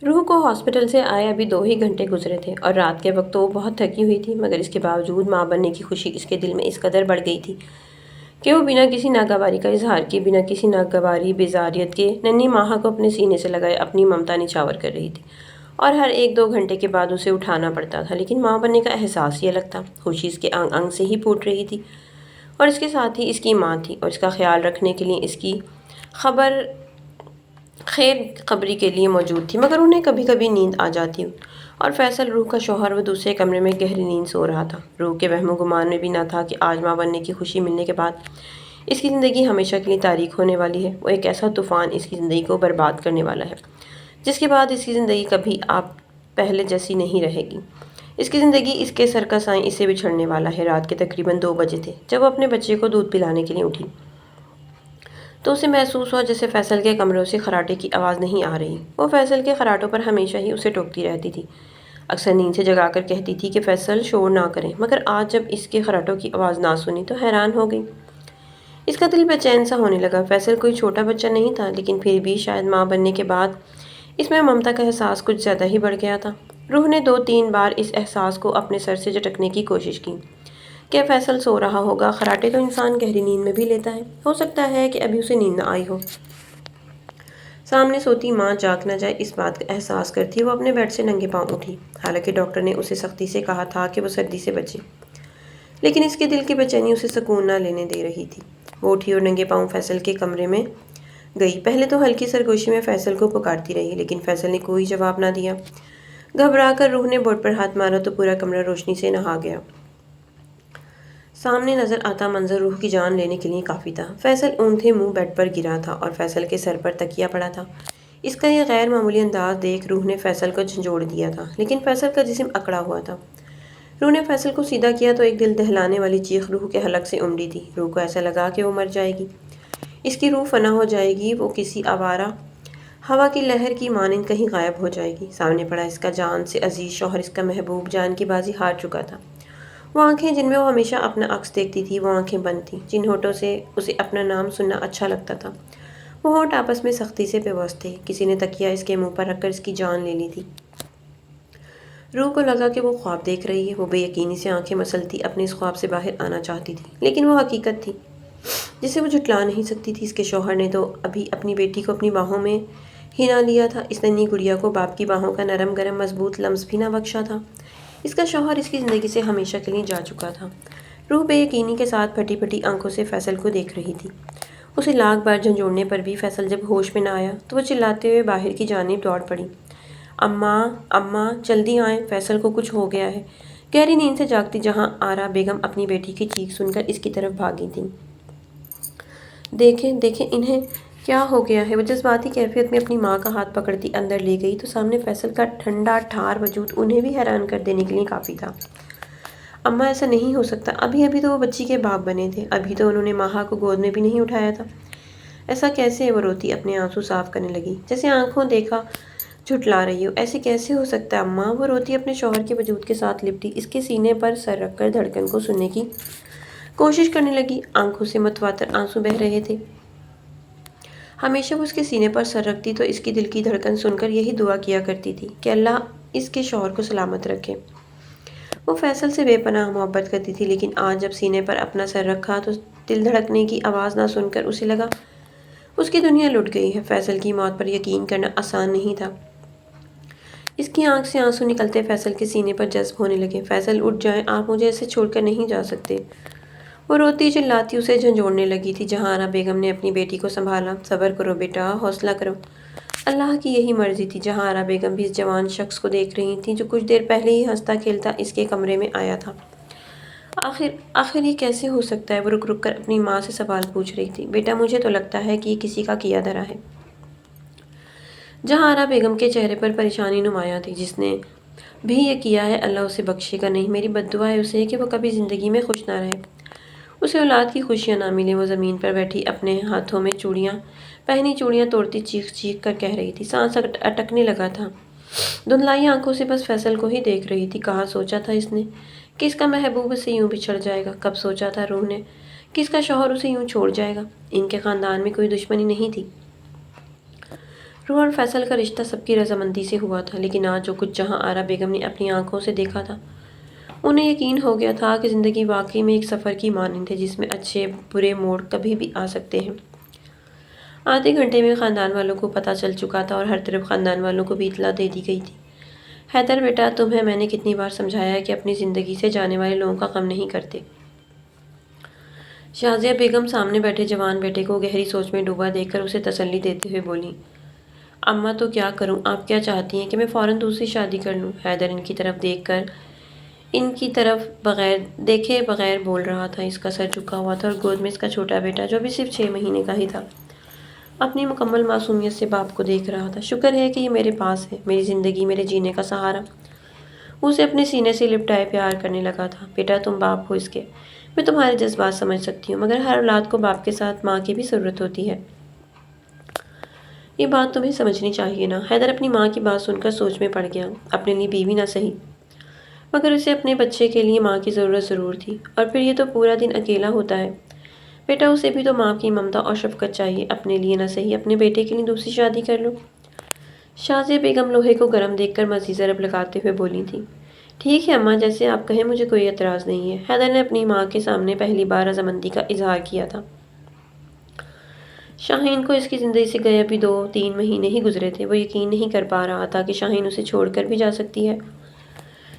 روح کو ہاسپٹل سے آئے ابھی 2 ہی گھنٹے گزرے تھے اور رات کے وقت تو وہ بہت تھکی ہوئی تھی، مگر اس کے باوجود ماں بننے کی خوشی اس کے دل میں اس قدر بڑھ گئی تھی کہ وہ بنا کسی ناگواری کا اظہار کیے، بنا کسی ناگواری بیزاریت کے ننھی ماہا کو اپنے سینے سے لگائے اپنی ممتا نچھاور کر رہی تھی، اور ہر 1-2 گھنٹے کے بعد اسے اٹھانا پڑتا تھا، لیکن ماں بننے کا احساس ہی الگ تھا۔ خوشی اس کے انگ انگ سے ہی پھوٹ رہی تھی، اور اس کے ساتھ ہی اس کی ماں تھی اور اس کا خیال رکھنے کے لیے اس کی خیر خبری کے لیے موجود تھی، مگر انہیں کبھی کبھی نیند آ جاتی اور فیصل، روح کا شوہر، وہ دوسرے کمرے میں گہری نیند سو رہا تھا۔ روح کے وہم و گمان میں بھی نہ تھا کہ آج ماں بننے کی خوشی ملنے کے بعد اس کی زندگی ہمیشہ کے لیے تاریک ہونے والی ہے۔ وہ ایک ایسا طوفان اس کی زندگی کو برباد کرنے والا ہے جس کے بعد اس کی زندگی کبھی آپ پہلے جیسی نہیں رہے گی۔ اس کی زندگی، اس کے سر کا سایہ اسے بچھڑنے والا ہے۔ رات کے تقریباً 2 بجے تھے جب وہ اپنے بچے کو دودھ پلانے کے لیے اٹھی تو اسے محسوس ہوا جیسے فیصل کے کمروں سے خراٹے کی آواز نہیں آ رہی۔ وہ فیصل کے خراٹوں پر ہمیشہ ہی اسے ٹوکتی رہتی تھی، اکثر نیند سے جگا کر کہتی تھی کہ فیصل شور نہ کریں، مگر آج جب اس کے خراٹوں کی آواز نہ سنی تو حیران ہو گئی۔ اس کا دل بے چین سا ہونے لگا۔ فیصل کوئی چھوٹا بچہ نہیں تھا، لیکن پھر بھی شاید ماں بننے کے بعد اس میں ممتا کا احساس کچھ زیادہ ہی بڑھ گیا تھا۔ روح نے 2-3 بار اس احساس کو اپنے سر سے جھٹکنے کی کوشش کی۔ کیا فیصل سو رہا ہوگا؟ خراٹے تو انسان گہری نیند میں بھی لیتا ہے، ہو سکتا ہے کہ ابھی اسے نیند نہ آئی ہو۔ سامنے سوتی ماں جاگ نہ جائے، اس بات کا احساس کرتی وہ اپنے بیڈ سے ننگے پاؤں اٹھی۔ حالانکہ ڈاکٹر نے اسے سختی سے کہا تھا کہ وہ سردی سے بچے، لیکن اس کے دل کی بے چینی اسے سکون نہ لینے دے رہی تھی۔ وہ اٹھی اور ننگے پاؤں فیصل کے کمرے میں گئی۔ پہلے تو ہلکی سرگوشی میں فیصل کو پکارتی رہی، لیکن فیصل نے کوئی جواب نہ دیا۔ گھبرا کر روح نے بورڈ پر ہاتھ مارا تو پورا کمرہ روشنی سے نہا گیا۔ سامنے نظر آتا منظر روح کی جان لینے کے لیے کافی تھا۔ فیصل اونھے منہ بیڈ پر گرا تھا اور فیصل کے سر پر تکیہ پڑا تھا۔ اس کا یہ غیر معمولی انداز دیکھ روح نے فیصل کو جھنجھوڑ دیا تھا، لیکن فیصل کا جسم اکڑا ہوا تھا۔ روح نے فیصل کو سیدھا کیا تو ایک دل دہلانے والی چیخ روح کے حلق سے امڑی تھی۔ روح کو ایسا لگا کہ وہ مر جائے گی، اس کی روح فنا ہو جائے گی، وہ کسی آوارہ ہوا کی لہر کی مانند کہیں غائب ہو جائے گی۔ سامنے پڑا اس کا جان سے عزیز شوہر، اس کا محبوب، جان کی بازی ہار چکا تھا۔ وہ آنکھیں جن میں وہ ہمیشہ اپنا عکس دیکھتی تھی، وہ آنکھیں بند تھیں، جن ہونٹوں سے اسے اپنا نام سننا اچھا لگتا تھا، وہ ہونٹ آپس میں سختی سے پیوست تھے۔ کسی نے تکیہ اس کے منہ پر رکھ کر اس کی جان لے لی تھی۔ روح کو لگا کہ وہ خواب دیکھ رہی ہے۔ وہ بے یقینی سے آنکھیں مسلتی اپنے اس خواب سے باہر آنا چاہتی تھی، لیکن وہ حقیقت تھی جسے وہ جھٹلا نہیں سکتی تھی۔ اس کے شوہر نے تو ابھی اپنی بیٹی کو اپنی باہوں میں ہی نہ لیا تھا، اس ننھی گڑیا کو باپ کی باہوں کا نرم گرم مضبوط لمس بھی نہ بخشا تھا۔ اس کا شوہر اس کی زندگی سے ہمیشہ کے لیے جا چکا تھا۔ روح بے یقینی کے ساتھ پھٹی پھٹی آنکھوں سے فیصل کو دیکھ رہی تھی۔ اسے لاکھ بار جھنجھوڑنے پر بھی فیصل جب ہوش میں نہ آیا تو وہ چلاتے ہوئے باہر کی جانب دوڑ پڑی۔ اماں، اماں، جلدی آئیں، فیصل کو کچھ ہو گیا ہے۔ گہری نیند سے جاگتی جہاں آرا بیگم اپنی بیٹی کی چیخ سن کر اس کی طرف بھاگی تھیں۔ دیکھیں، دیکھیں، انہیں کیا ہو گیا ہے؟ وہ جذباتی کیفیت میں اپنی ماں کا ہاتھ پکڑتی اندر لے گئی تو سامنے فیصل کا ٹھنڈا ٹھار وجود انہیں بھی حیران کر دینے کے لیے کافی تھا۔ اماں، ایسا نہیں ہو سکتا، ابھی تو وہ بچی کے باپ بنے تھے، ابھی تو انہوں نے ماہا کو گود میں بھی نہیں اٹھایا تھا۔ ایسا کیسے؟ وہ روتی اپنے آنسو صاف کرنے لگی، جیسے آنکھوں دیکھا جھٹلا رہی ہو۔ ایسے کیسے ہو سکتا ہے اماں؟ وہ روتی اپنے شوہر کے وجود کے ساتھ لپٹی اس کے سینے پر سر رکھ کر دھڑکن کو سننے کی کوشش کرنے لگی۔ آنکھوں سے متواتر آنسو بہہ رہے تھے۔ ہمیشہ وہ اس کے سینے پر سر رکھتی تو اس کی دل کی دھڑکن سن کر یہی دعا کیا کرتی تھی کہ اللہ اس کے شوہر کو سلامت رکھے۔ وہ فیصل سے بے پناہ محبت کرتی تھی، لیکن آج جب سینے پر اپنا سر رکھا تو دل دھڑکنے کی آواز نہ سن کر اسے لگا اس کی دنیا لٹ گئی ہے۔ فیصل کی موت پر یقین کرنا آسان نہیں تھا۔ اس کی آنکھ سے آنسو نکلتے فیصل کے سینے پر جذب ہونے لگے۔ فیصل، اٹھ جائیں، آپ مجھے ایسے چھوڑ کر نہیں جا سکتے۔ وہ روتی چلاتی اسے جھنجھوڑنے لگی تھی۔ جہاں آرا بیگم نے اپنی بیٹی کو سنبھالا، صبر کرو بیٹا، حوصلہ کرو، اللہ کی یہی مرضی تھی۔ جہاں آرا بیگم بھی اس جوان شخص کو دیکھ رہی تھیں جو کچھ دیر پہلے ہی ہنستا کھیلتا اس کے کمرے میں آیا تھا۔ آخر یہ کیسے ہو سکتا ہے؟ وہ رک رک کر اپنی ماں سے سوال پوچھ رہی تھی۔ بیٹا، مجھے تو لگتا ہے کہ یہ کسی کا کیا دھرا ہے۔ جہاں آرا بیگم کے چہرے پر پریشانی نمایاں تھی۔ جس نے بھی یہ کیا ہے اللہ اسے بخشے گا نہیں، میری بد دعا ہے اسے کہ وہ کبھی زندگی میں خوش نہ رہے، اسے اولاد کی خوشیاں نہ ملیں۔ وہ زمین پر بیٹھی اپنے ہاتھوں میں پہنی چوڑیاں توڑتی چیخ چیخ کر کہہ رہی تھی۔ سانس اٹکنے لگا تھا۔ دھندلائی آنکھوں سے بس فیصل کو ہی دیکھ رہی تھی۔ کہاں سوچا تھا اس نے کہ اس کا محبوب اسے یوں بچھڑ جائے گا؟ کب سوچا تھا روح نے کہ اس کا شوہر اسے یوں چھوڑ جائے گا؟ ان کے خاندان میں کوئی دشمنی نہیں تھی، روح اور فیصل کا رشتہ سب کی رضامندی سے ہوا تھا، لیکن آج جو کچھ جہاں آرا بیگم نے اپنی آنکھوں سے دیکھا تھا، انہیں یقین ہو گیا تھا کہ زندگی واقعی میں ایک سفر کی مانند ہے جس میں اچھے برے موڑ کبھی بھی آ سکتے ہیں۔ آدھے گھنٹے میں خاندان والوں کو پتہ چل چکا تھا اور ہر طرف خاندان والوں کو بھی اطلاع دے دی گئی تھی۔ حیدر بیٹا، تمہیں میں نے کتنی بار سمجھایا ہے کہ اپنی زندگی سے جانے والے لوگوں کا غم نہیں کرتے۔ شازیہ بیگم سامنے بیٹھے جوان بیٹے کو گہری سوچ میں ڈوبا دیکھ کر اسے تسلی دیتے ہوئے بولی، اماں تو کیا کروں، آپ کیا چاہتی ہیں کہ میں فوراً دوسری شادی کر لوں؟ حیدر ان کی طرف بغیر دیکھے بغیر بول رہا تھا۔ اس کا سر جھکا ہوا تھا اور گود میں اس کا چھوٹا بیٹا، جو بھی صرف 6 مہینے کا ہی تھا، اپنی مکمل معصومیت سے باپ کو دیکھ رہا تھا۔ شکر ہے کہ یہ میرے پاس ہے، میری زندگی، میرے جینے کا سہارا۔ وہ اسے اپنے سینے سے لپٹائے پیار کرنے لگا تھا۔ بیٹا، تم باپ ہو اس کے، میں تمہارے جذبات سمجھ سکتی ہوں، مگر ہر اولاد کو باپ کے ساتھ ماں کی بھی ضرورت ہوتی ہے۔ یہ بات تمہیں سمجھنی چاہیے نا۔ حیدر اپنی ماں کی بات سن کر سوچ میں پڑ گیا۔ اپنے لیے بیوی نہ صحیح، مگر اسے اپنے بچے کے لیے ماں کی ضرورت ضرور تھی، اور پھر یہ تو پورا دن اکیلا ہوتا ہے۔ بیٹا، اسے بھی تو ماں کی ممتا اور شفقت چاہیے، اپنے لیے نہ صحیح اپنے بیٹے کے لیے دوسری شادی کر لو۔ شازیہ بیگم لوہے کو گرم دیکھ کر مزید ضرب لگاتے ہوئے بولی تھی، ٹھیک ہے اماں، جیسے آپ کہیں، مجھے کوئی اعتراض نہیں ہے۔ حیدر نے اپنی ماں کے سامنے پہلی بار رضامندی کا اظہار کیا تھا۔ شاہین کو اس کی زندگی سے گئے ابھی 2-3 مہینے ہی گزرے تھے۔ وہ یقین نہیں کر پا رہا تھا کہ شاہین اسے چھوڑ کر بھی جا سکتی ہے۔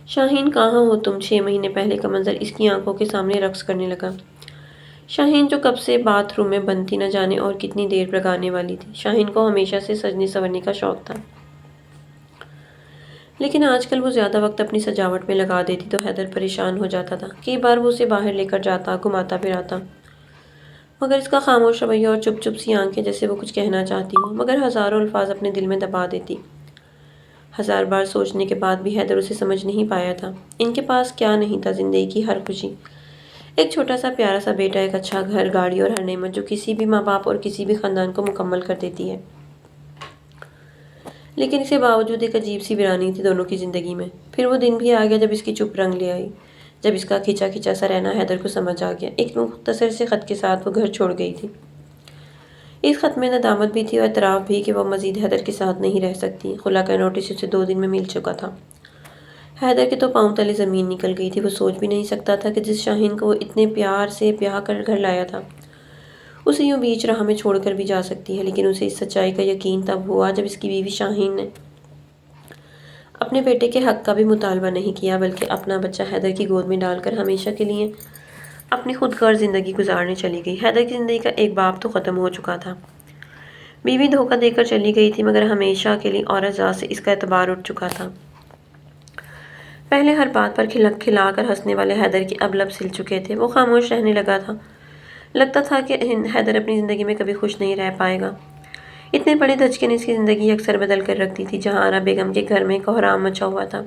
شاہین، کہاں ہو تم؟ 6 مہینے پہلے کا منظر اس کی آنکھوں کے سامنے رقص کرنے لگا۔ شاہین، جو کب سے باتھ روم میں بند تھی، نہ جانے اور کتنی دیر بھگانے والی تھی۔ شاہین کو ہمیشہ سے سجنے سنورنے کا شوق تھا، لیکن آج کل وہ زیادہ وقت اپنی سجاوٹ میں لگا دیتی تو حیدر پریشان ہو جاتا تھا۔ کئی بار وہ اسے باہر لے کر جاتا، گھماتا پھراتا، مگر اس کا خاموش رویہ اور چپ چپ سی آنکھیں، جیسے وہ کچھ کہنا چاہتی ہو مگر ہزاروں الفاظ اپنے دل میں دبا دیتی۔ ہزار بار سوچنے کے بعد بھی حیدر اسے سمجھ نہیں پایا تھا۔ ان کے پاس کیا نہیں تھا؟ زندگی کی ہر خوشی، ایک چھوٹا سا پیارا سا بیٹا، ایک اچھا گھر، گاڑی اور ہر نعمت جو کسی بھی ماں باپ اور کسی بھی خاندان کو مکمل کر دیتی ہے۔ لیکن اسے باوجود ایک عجیب سی ویرانی تھی دونوں کی زندگی میں۔ پھر وہ دن بھی آ گیا جب اس کی چپ رنگ لے آئی، جب اس کا کھچا کھچا سا رہنا حیدر کو سمجھ آ گیا۔ ایک مختصر سے خط کے ساتھ وہ گھر چھوڑ گئی تھی۔ اس خط میں ندامت بھی تھی اور اعتراف بھی کہ وہ مزید حیدر کے ساتھ نہیں رہ سکتی۔ خلا کا نوٹس اسے 2 دن میں مل چکا تھا۔ حیدر کے تو پاؤں تلے زمین نکل گئی تھی۔ وہ سوچ بھی نہیں سکتا تھا کہ جس شاہین کو وہ اتنے پیار سے بیاہ کر گھر لایا تھا، اسے یوں بیچ راہ میں چھوڑ کر بھی جا سکتی ہے۔ لیکن اسے اس سچائی کا یقین تب ہوا جب اس کی بیوی شاہین نے اپنے بیٹے کے حق کا بھی مطالبہ نہیں کیا، بلکہ اپنا بچہ حیدر کی گود میں ڈال کر ہمیشہ کے لیے اپنی خود غرض زندگی گزارنے چلی گئی۔ حیدر کی زندگی کا ایک باب تو ختم ہو چکا تھا۔ بیوی دھوکہ دے کر چلی گئی تھی، مگر ہمیشہ کے لیے عورت ذات سے اس کا اعتبار اٹھ چکا تھا۔ پہلے ہر بات پر کھلا کر ہنسنے والے حیدر کے اب لب سل چکے تھے۔ وہ خاموش رہنے لگا تھا۔ لگتا تھا کہ حیدر اپنی زندگی میں کبھی خوش نہیں رہ پائے گا۔ اتنے بڑے دھچکے نے اس کی زندگی اکثر بدل کر رکھ دی تھی۔ جہاں آرا بیگم کے گھر میں کوہرام مچا ہوا تھا،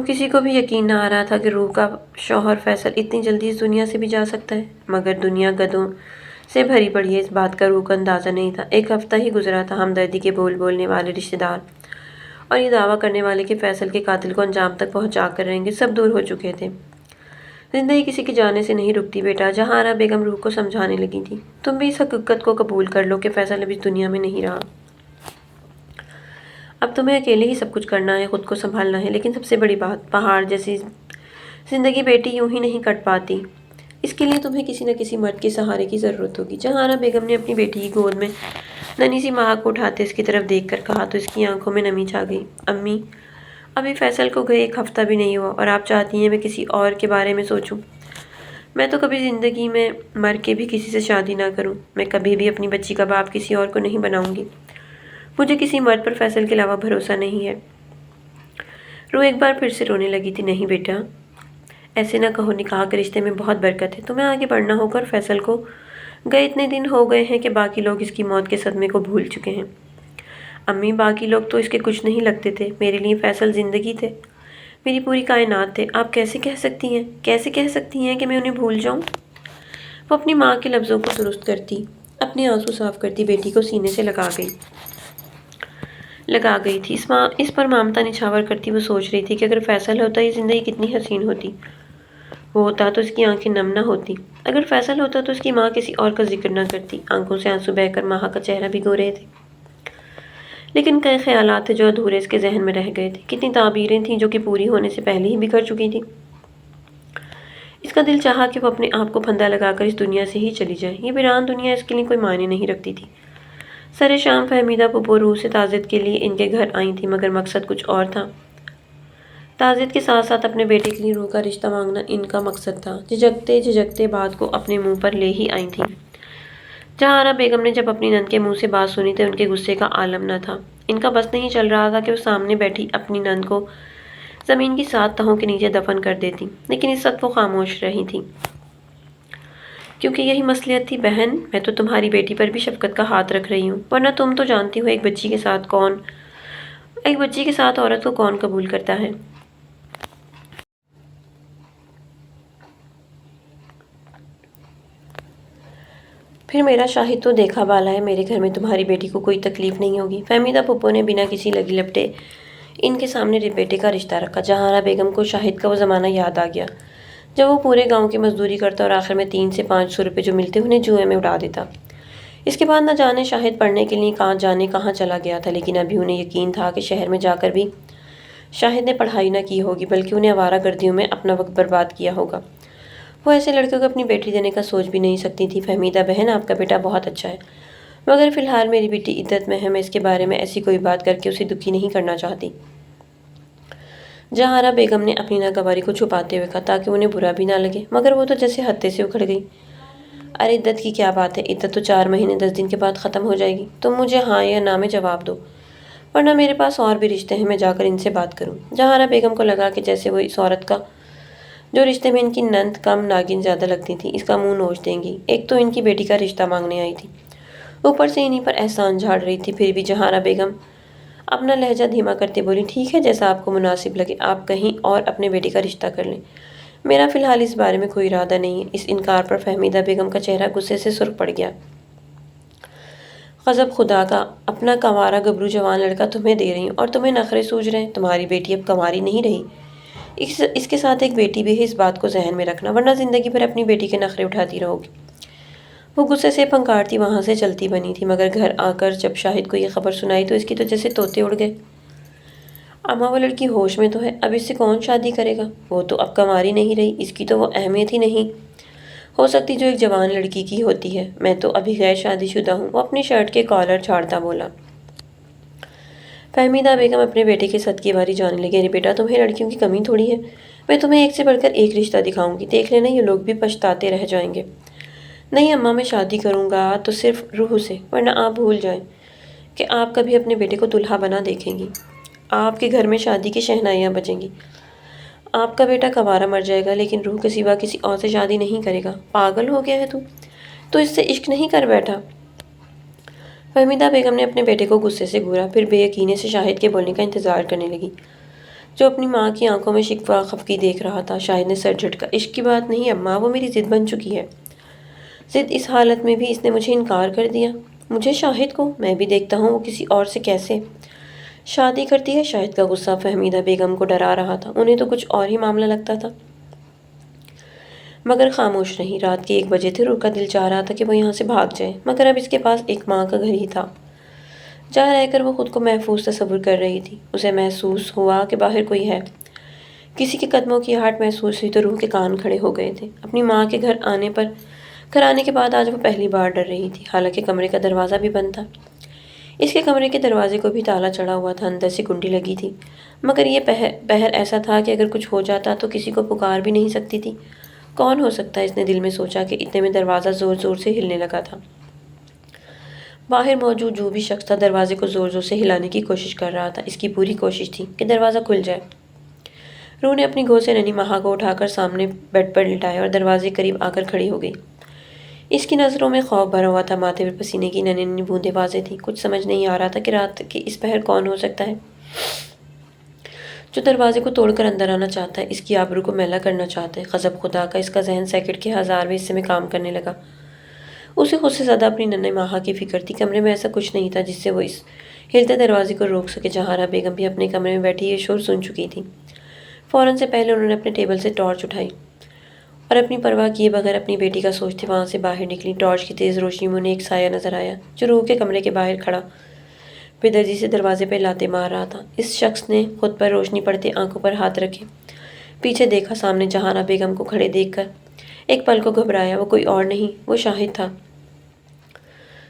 کسی کو بھی یقین نہ آ رہا تھا کہ روح کا شوہر فیصل اتنی جلدی اس دنیا سے بھی جا سکتا ہے۔ مگر دنیا گدوں سے بھری پڑی ہے، اس بات کا روح کو اندازہ نہیں تھا۔ ایک ہفتہ ہی گزرا تھا، ہمدردی کے بول بولنے والے رشتہ دار اور یہ دعویٰ کرنے والے کہ فیصل کے قاتل کو انجام تک پہنچا کر رہیں گے، سب دور ہو چکے تھے۔ زندگی کسی کے جانے سے نہیں رکتی بیٹا۔ جہاں آرا بیگم روح کو سمجھانے لگی تھی، تم بھی اس حقیقت کو قبول کر لو کہ فیصل اب اس دنیا میں نہیں رہا۔ اب تمہیں اکیلے ہی سب کچھ کرنا ہے، خود کو سنبھالنا ہے۔ لیکن سب سے بڑی بات، پہاڑ جیسی زندگی بیٹی یوں ہی نہیں کٹ پاتی، اس کے لیے تمہیں کسی نہ کسی مرد کے سہارے کی ضرورت ہوگی۔ جہاں آرا بیگم نے اپنی بیٹی کی گود میں ننھی سی مہک کو اٹھاتے اس کی طرف دیکھ کر کہا تو اس کی آنکھوں میں نمی چھا گئی۔ امی، ابھی فیصل کو گئے 1 ہفتہ بھی نہیں ہوا اور آپ چاہتی ہیں میں کسی اور کے بارے میں سوچوں؟ میں تو کبھی زندگی میں مر کے بھی کسی سے شادی نہ کروں۔ میں کبھی بھی اپنی بچی کا باپ کسی اور کو نہیں بناؤں گی۔ مجھے کسی مرد پر فیصل کے علاوہ بھروسہ نہیں ہے۔ روح ایک بار پھر سے رونے لگی تھی۔ نہیں بیٹا، ایسے نہ کہو، نکاح کے رشتے میں بہت برکت ہے، تمہیں آگے بڑھنا ہوگا۔ اور فیصل کو گئے اتنے دن ہو گئے ہیں کہ باقی لوگ اس کی موت کے صدمے کو بھول چکے ہیں۔ امی، باقی لوگ تو اس کے کچھ نہیں لگتے تھے، میرے لیے فیصل زندگی تھے، میری پوری کائنات تھے۔ آپ کیسے کہہ سکتی ہیں کہ میں انہیں بھول جاؤں؟ وہ اپنی ماں کے لفظوں کو درست کرتی، اپنے آنسو صاف کرتی بیٹی کو سینے سے لگا گئی تھی۔ اس پر ممتا نچھاور کرتی وہ سوچ رہی تھی کہ اگر فیصل ہوتا یہ زندگی کتنی حسین ہوتی۔ وہ ہوتا تو اس کی آنکھیں نم نہ ہوتی، اگر فیصل ہوتا تو اس کی ماں کسی اور کا ذکر نہ کرتی۔ آنکھوں سے آنسو بہہ کر ماہ کا چہرہ بھگو رہے تھے۔ لیکن کئی خیالات تھے جو ادھورے اس کے ذہن میں رہ گئے تھے، کتنی تعبیریں تھیں جو کہ پوری ہونے سے پہلے ہی بکھر چکی تھیں۔ اس کا دل چاہا کہ وہ اپنے آپ کو پھندا لگا کر اس دنیا سے ہی چلی جائے، یہ ویران دنیا اس کے لیے کوئی معنی نہیں رکھتی تھی۔ سر شام فہمیدہ پھپھو روح سے تعزیت کے لیے ان کے گھر آئی تھی، مگر مقصد کچھ اور تھا۔ تعزیت کے ساتھ ساتھ اپنے بیٹے کے لیے روح کا رشتہ مانگنا ان کا مقصد تھا۔ جھجکتے جھجکتے بات کو اپنے منہ پر لے ہی آئی تھیں۔ جہارا بیگم نے جب اپنی نند کے منہ سے بات سنی تو ان کے غصے کا عالم نہ تھا۔ ان کا بس نہیں چل رہا تھا کہ وہ سامنے بیٹھی اپنی نند کو زمین کی 7 تہوں کے نیچے دفن کر دیتی، لیکن اس وقت وہ خاموش رہی تھی، کیونکہ یہی مصلحت تھی۔ بہن، میں تو تمہاری بیٹی پر بھی شفقت کا ہاتھ رکھ رہی ہوں، ورنہ تم تو جانتی ہو ایک بچی کے ساتھ عورت کو کون قبول کرتا ہے۔ پھر میرا شاہد تو دیکھا بالا ہے، میرے گھر میں تمہاری بیٹی کو کوئی تکلیف نہیں ہوگی۔ فہمیدہ پھپھو نے بنا کسی لگی لپٹے ان کے سامنے بیٹے کا رشتہ رکھا۔ جہارا بیگم کو شاہد کا وہ زمانہ یاد آ گیا جب وہ پورے گاؤں کی مزدوری کرتا اور آخر میں 300 سے 500 روپے جو ملتے انہیں جوئے میں اڑا دیتا۔ اس کے بعد نہ جانے شاہد پڑھنے کے لیے کہاں چلا گیا تھا، لیکن ابھی انہیں یقین تھا کہ شہر میں جا کر بھی شاہد نے پڑھائی نہ کی ہوگی، بلکہ انہیں آوارہ گردیوں میں اپنا وقت برباد کیا ہوگا۔ وہ ایسے لڑکے کو اپنی بیٹی دینے کا سوچ بھی نہیں سکتی تھی۔ فہمیدہ بہن، آپ کا بیٹا بہت اچھا ہے، مگر فی الحال میری بیٹی عدت میں ہے، میں اس کے بارے میں ایسی کوئی بات کر کے اسے دکھی نہیں کرنا چاہتی۔ جہارا بیگم نے اپنی ناگواری کو چھپاتے ہوئے کہا تاکہ انہیں برا بھی نہ لگے، مگر وہ تو جیسے ہتے سے اکھڑ گئی۔ ارے عدت کی کیا بات ہے، عدت تو 4 مہینے 10 دن کے بعد ختم ہو جائے گی۔ تم مجھے ہاں یا نہ میں جواب دو، ورنہ میرے پاس اور بھی رشتے ہیں، میں جا کر ان سے بات کروں۔ جہارا بیگم کو لگا کہ جیسے وہ اس عورت کا جو رشتے میں ان کی نند کم ناگن زیادہ لگتی تھی، اس کا منہ نوچ دیں گی۔ ایک تو ان کی بیٹی کا رشتہ مانگنے آئی تھی، اوپر سے انہی پر احسان جھاڑ رہی تھی۔ پھر بھی جہارا بیگم اپنا لہجہ دھیما کرتے بولی، ٹھیک ہے، جیسا آپ کو مناسب لگے، آپ کہیں اور اپنے بیٹے کا رشتہ کر لیں، میرا فی الحال اس بارے میں کوئی ارادہ نہیں ہے۔ اس انکار پر فہمیدہ بیگم کا چہرہ غصے سے سرخ پڑ گیا۔ غضب خدا کا، اپنا کنوارا گبرو جوان لڑکا تمہیں دے رہی ہوں اور تمہیں نخرے سوجھ رہے ہیں۔ تمہاری بیٹی اب کنواری نہیں رہی، اس کے ساتھ ایک بیٹی بھی ہے، اس بات کو ذہن میں رکھنا، ورنہ زندگی بھر اپنی بیٹی کے نخرے اٹھاتی رہو گی۔ وہ غصے سے پھنکارتی وہاں سے چلتی بنی تھی، مگر گھر آ کر جب شاہد کو یہ خبر سنائی تو اس کی تو جیسے طوطے اڑ گئے۔ اماں، وہ لڑکی ہوش میں تو ہے، اب اس سے کون شادی کرے گا؟ وہ تو اب کنواری نہیں رہی، اس کی تو وہ اہمیت ہی نہیں ہو سکتی جو ایک جوان لڑکی کی ہوتی ہے۔ میں تو ابھی غیر شادی شدہ ہوں، وہ اپنی شرٹ کے کالر جھاڑتا بولا۔ فہمیدہ بیگم اپنے بیٹے کے صدقے باری جانے لگی، ارے بیٹا، تمہیں لڑکیوں کی کمی تھوڑی ہے، میں تمہیں ایک سے بڑھ کر ایک رشتہ دکھاؤں گی، دیکھ لینا یہ لوگ بھی پچھتاتے رہ جائیں گے۔ نہیں اماں، میں شادی کروں گا تو صرف روح سے، ورنہ آپ بھول جائیں کہ آپ کبھی اپنے بیٹے کو دلہا بنا دیکھیں گی۔ آپ کے گھر میں شادی کی شہنائیاں بجیں گی، آپ کا بیٹا کنوارا مر جائے گا، لیکن روح کے سوا کسی اور سے شادی نہیں کرے گا۔ پاگل ہو گیا ہے تو اس سے عشق نہیں کر بیٹھا؟ فہمیدہ بیگم نے اپنے بیٹے کو غصے سے گھورا، پھر بے یقینی سے شاہد کے بولنے کا انتظار کرنے لگی، جو اپنی ماں کی آنکھوں میں شکوہ خفگی دیکھ رہا تھا۔ شاہد نے سر جھٹکا، عشق کی بات نہیں اماں، وہ میری ضد بن چکی ہے۔ ضد؟ اس حالت میں بھی اس نے مجھے انکار کر دیا؟ مجھے شاہد کو؟ میں بھی دیکھتا ہوں وہ کسی اور سے کیسے شادی کرتی ہے۔ شاہد کا غصہ فہمیدہ بیگم کو ڈرا رہا تھا، انہیں تو کچھ اور ہی معاملہ لگتا تھا، مگر خاموش رہی۔ رات کے 1 بجے تھے، روح کا دل چاہ رہا تھا کہ وہ یہاں سے بھاگ جائے، مگر اب اس کے پاس ایک ماں کا گھر ہی تھا، جہاں رہ کر وہ خود کو محفوظ تصور کر رہی تھی۔ اسے محسوس ہوا کہ باہر کوئی ہے، کسی کے قدموں کی آہٹ محسوس ہوئی تو روح کے کان کھڑے ہو گئے تھے۔ اپنی ماں کے گھر آنے کے بعد آج وہ پہلی بار ڈر رہی تھی، حالانکہ کمرے کا دروازہ بھی بند تھا۔ اس کے کمرے کے دروازے کو بھی تالا چڑھا ہوا تھا، اندر سے کنڈی لگی تھی، مگر یہ پہر ایسا تھا کہ اگر کچھ ہو جاتا تو کسی کو پکار بھی نہیں سکتی تھی۔ کون ہو سکتا ہے، اس نے دل میں سوچا کہ اتنے میں دروازہ زور زور سے ہلنے لگا تھا۔ باہر موجود جو بھی شخص تھا دروازے کو زور زور سے ہلانے کی کوشش کر رہا تھا، اس کی پوری کوشش تھی کہ دروازہ کھل جائے۔ روح نے اپنی گود سے ننھی مہا کو اٹھا کر سامنے بیڈ پر لٹایا اور دروازے کے قریب آ کر کھڑی ہو گئی۔ اس کی نظروں میں خوف بھرا ہوا تھا، ماتھے پر پسینے کی ننھی ننھی بوندیں واضح تھیں۔ کچھ سمجھ نہیں آ رہا تھا کہ رات کے اس پہر کون ہو سکتا ہے جو دروازے کو توڑ کر اندر آنا چاہتا ہے، اس کی آبرو کو میلا کرنا چاہتا ہے۔ غضب خدا کا، اس کا ذہن سیکنڈ کے 1000ویں حصے میں کام کرنے لگا۔ اسے خود سے زیادہ اپنی ننھی مہا کی فکر تھی۔ کمرے میں ایسا کچھ نہیں تھا جس سے وہ اس ہلتے دروازے کو روک سکے۔ جہارا بیگم بھی اپنے کمرے میں بیٹھی یہ شور سن چکی تھی۔ فوراً سے پہلے انہوں نے اپنے ٹیبل سے ٹارچ اٹھائی اور اپنی پرواہ کیے بغیر اپنی بیٹی کا سوچتے وہاں سے باہر نکلی۔ ٹارچ کی تیز روشنی میں انہیں ایک سایہ نظر آیا جو روح کے کمرے کے باہر کھڑا بےدردی سے دروازے پہ لاتے مار رہا تھا۔ اس شخص نے خود پر روشنی پڑتے آنکھوں پر ہاتھ رکھے، پیچھے دیکھا، سامنے جہانہ بیگم کو کھڑے دیکھ کر ایک پل کو گھبرایا۔ وہ کوئی اور نہیں، وہ شاہد تھا۔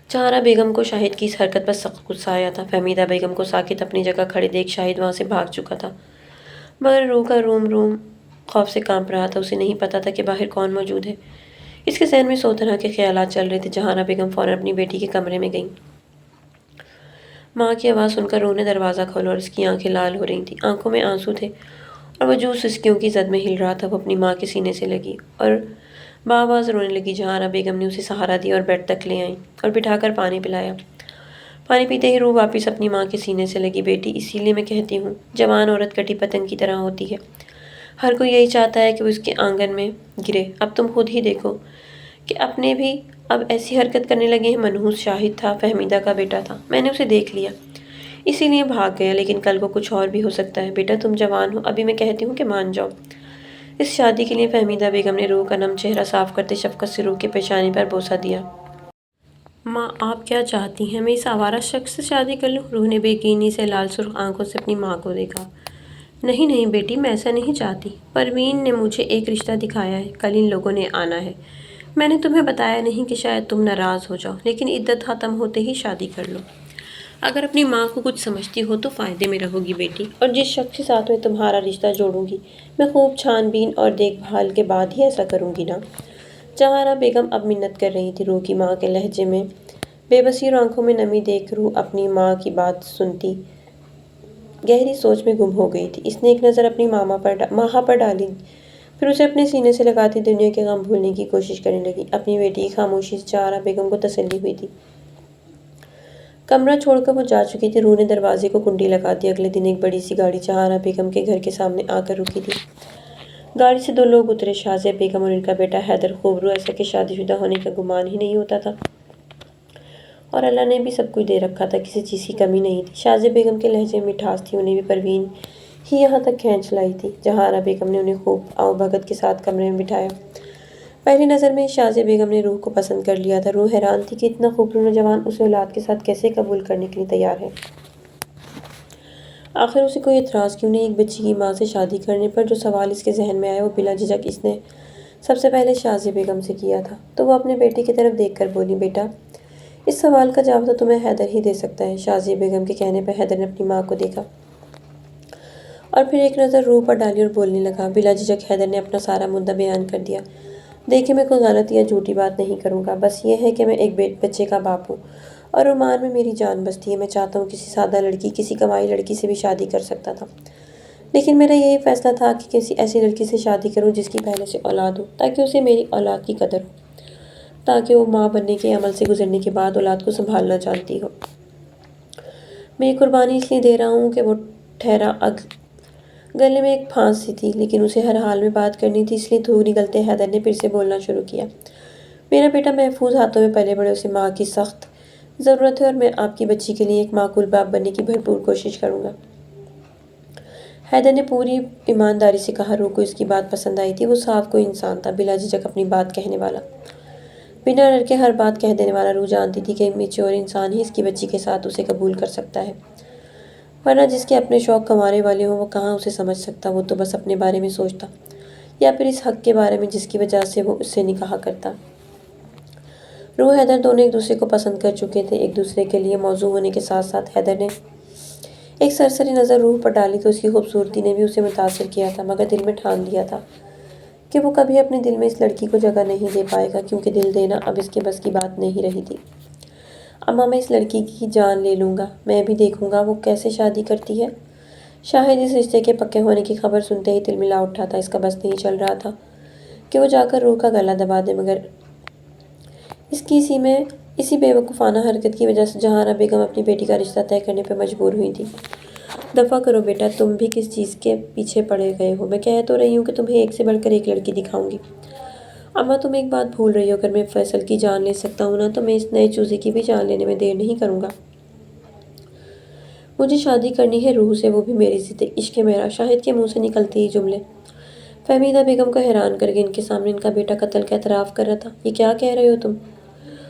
جہانہ بیگم کو شاہد کی اس حرکت پر سخت غصہ آیا تھا۔ فہمیدہ بیگم کو ساکت اپنی جگہ کھڑے دیکھ شاہد وہاں سے بھاگ چکا تھا، مگر روح کا روم روم خوف سے کانپ رہا تھا۔ اسے نہیں پتا تھا کہ باہر کون موجود ہے۔ اس کے ذہن میں 100 طرح کے خیالات چل رہے تھے۔ جہانہ بیگم فوراً اپنی بیٹی کے کمرے میں گئیں۔ ماں کی آواز سن کر روح نے دروازہ کھولا اور اس کی آنکھیں لال ہو رہی تھیں، آنکھوں میں آنسو تھے اور وجود سسکیوں کی زد میں ہل رہا تھا۔ وہ اپنی ماں کے سینے سے لگی اور بآواز رونے لگی۔ جہانہ بیگم نے اسے سہارا دیا اور بیڈ تک لے آئیں اور بٹھا کر پانی پلایا۔ پانی پیتے ہی روح واپس اپنی ماں کے سینے سے لگی۔ بیٹی، اسی لیے میں کہتی ہوں، جوان عورت کٹی پتنگ کی طرح ہوتی ہے۔ ہر کوئی یہی چاہتا ہے کہ وہ اس کے آنگن میں گرے۔ اب تم خود ہی دیکھو کہ اپنے بھی اب ایسی حرکت کرنے لگے ہیں۔ منحوس شاہد تھا، فہمیدہ کا بیٹا تھا، میں نے اسے دیکھ لیا، اسی لیے بھاگ گیا، لیکن کل کو کچھ اور بھی ہو سکتا ہے۔ بیٹا تم جوان ہو، ابھی میں کہتی ہوں کہ مان جاؤ۔ اس شادی کے لیے فہمیدہ بیگم نے روح کا نم چہرہ صاف کرتے شفقت سے روح کے پیشانی پر بوسہ دیا۔ ماں، آپ کیا چاہتی ہیں؟ میں اس آوارہ شخص سے شادی کر لوں؟ روح نے بے یقینی سے لال سرخ آنکھوں سے اپنی ماں کو دیکھا۔ نہیں نہیں بیٹی، میں ایسا نہیں چاہتی۔ پروین نے مجھے ایک رشتہ دکھایا ہے، کل ان لوگوں نے آنا ہے۔ میں نے تمہیں بتایا نہیں کہ شاید تم ناراض ہو جاؤ، لیکن عدت ختم ہوتے ہی شادی کر لو۔ اگر اپنی ماں کو کچھ سمجھتی ہو تو فائدے میں رہو گی بیٹی، اور جس شخص کے ساتھ میں تمہارا رشتہ جوڑوں گی، میں خوب چھان بین اور دیکھ بھال کے بعد ہی ایسا کروں گی نا۔ جہانہ بیگم اب منت کر رہی تھی۔ روح کی ماں کے لہجے میں بے بسی اور آنکھوں میں نمی دیکھ روح اپنی ماں کی بات سنتی گہری سوچ میں گم ہو گئی تھی۔ اس نے ایک نظر اپنی ماں پر ڈالی، پھر اسے اپنے سینے سے لگاتی دنیا کے غم بھولنے کی کوشش کرنے لگی۔ اپنی بیٹی کی خاموشی سے جہانہ بیگم کو تسلی ہوئی تھی۔ کمرہ چھوڑ کر وہ جا چکی تھی۔ روح نے دروازے کو کنڈی لگا دی۔ اگلے دن ایک بڑی سی گاڑی جہانہ بیگم کے گھر کے سامنے آ کر رکی تھی۔ گاڑی سے 2 لوگ اترے، شازیہ بیگم اور ان کا بیٹا حیدر خوبرو، ایسا کہ شادی شدہ ہونے کا گمان ہی نہیں ہوتا تھا، اور اللہ نے بھی سب کچھ دے رکھا تھا، کسی چیز کی کمی نہیں تھی۔ شازیہ بیگم کے لہجے میں مٹھاس تھی، انہیں بھی پروین ہی یہاں تک کھینچ لائی تھی۔ جہانہ بیگم نے انہیں خوب آؤ بھگت کے ساتھ کمرے میں بٹھایا۔ پہلی نظر میں شازیہ بیگم نے روح کو پسند کر لیا تھا۔ روح حیران تھی کہ اتنا خوبصورت نوجوان اسے اولاد کے ساتھ کیسے قبول کرنے کے لیے تیار ہے۔ آخر اسے کوئی اعتراض کیوں نہیں ایک بچی کی ماں سے شادی کرنے پر؟ جو سوال اس کے ذہن میں آیا وہ بلا جھجک اس نے سب سے پہلے شازیہ بیگم سے کیا تھا، تو وہ اپنے بیٹے کی طرف دیکھ کر بولی، بیٹا، اس سوال کا جواب تو تمہیں حیدر ہی دے سکتا ہے۔ شازیہ بیگم کے کہنے پر حیدر نے اپنی ماں کو دیکھا اور پھر ایک نظر روح پر ڈالی اور بولنے لگا۔ بلا جھجک حیدر نے اپنا سارا مدعا بیان کر دیا۔ دیکھیں، میں کوئی غلط یا جھوٹی بات نہیں کروں گا، بس یہ ہے کہ میں ایک بچے کا باپ ہوں اور عمان میں میری جان بستی ہے۔ میں چاہتا ہوں کسی سادہ لڑکی، کسی کمائی لڑکی سے بھی شادی کر سکتا تھا، لیکن میرا یہی فیصلہ تھا کہ کسی ایسی لڑکی سے شادی کروں جس کی پہلے سے اولاد ہو، تاکہ اسے میری اولاد کی قدر ہو، تاکہ وہ ماں بننے کے عمل سے گزرنے کے بعد اولاد کو سنبھالنا جانتی ہو۔ میں یہ قربانی اس لیے دے رہا ہوں کہ وہ ٹھہرا گلے میں ایک پھانس سی تھی، لیکن اسے ہر حال میں بات کرنی تھی، اس لیے تھوک نگلتے حیدر نے پھر سے بولنا شروع کیا۔ میرا بیٹا محفوظ ہاتھوں میں پلے بڑھے، اسے ماں کی سخت ضرورت ہے اور میں آپ کی بچی کے لیے ایک معقول باپ بننے کی بھرپور کوشش کروں گا۔ حیدر نے پوری ایمانداری سے کہا۔ روح کو اس کی بات پسند آئی تھی۔ وہ صاف کوئی انسان تھا، بلا جھجک اپنی بات کہنے والا، بنا ڈر کے ہر بات کہہ دینے والا۔ روح جانتی تھی کہ ایک میچور انسان ہی اس کی بچی کے ساتھ اسے قبول کر سکتا ہے، ورنہ جس کے اپنے شوق کمانے والے ہوں وہ کہاں اسے سمجھ سکتا۔ وہ تو بس اپنے بارے میں سوچتا، یا پھر اس حق کے بارے میں جس کی وجہ سے وہ اس سے نکاح کرتا۔ روح حیدر دونوں ایک دوسرے کو پسند کر چکے تھے۔ ایک دوسرے کے لیے موزوں ہونے کے ساتھ ساتھ حیدر نے ایک سرسری نظر روح پر ڈالی تو اس کی خوبصورتی نے بھی اسے متاثر کیا تھا، مگر دل میں ٹھان لیا تھا کہ وہ کبھی اپنے دل میں اس لڑکی کو جگہ نہیں دے پائے گا، کیونکہ دل دینا اب اس کے بس کی بات نہیں رہی تھی۔ اماں، میں اس لڑکی کی جان لے لوں گا، میں بھی دیکھوں گا وہ کیسے شادی کرتی ہے۔ شاہد اس رشتے کے پکے ہونے کی خبر سنتے ہی تلملا اٹھا تھا۔ اس کا بس نہیں چل رہا تھا کہ وہ جا کر روح کا گلا دبا دے، مگر اس کی اسی بے وقوفانہ حرکت کی وجہ سے جہانہ بیگم اپنی بیٹی کا رشتہ طے کرنے پر مجبور ہوئی تھی۔ دفع کرو بیٹا، تم بھی کس چیز کے پیچھے پڑے گئے ہو؟ میں کہہ تو رہی ہوں کہ تمہیں ایک سے بڑھ کر ایک لڑکی دکھاؤں گی۔ اماں، تم ایک بات بھول رہی ہو، اگر میں فیصل کی جان لے سکتا ہوں نا، تو میں اس نئے چوزے کی بھی جان لینے میں دیر نہیں کروں گا۔ مجھے شادی کرنی ہے روح سے، وہ بھی میری ضد، عشق ہے میرا۔ شاہد کے منہ سے نکلتے ہی جملے فہمیدہ بیگم کو حیران کر گئے۔ ان کے سامنے ان کا بیٹا قتل کا اعتراف کر رہا تھا۔ یہ کیا کہہ رہے ہو تم؟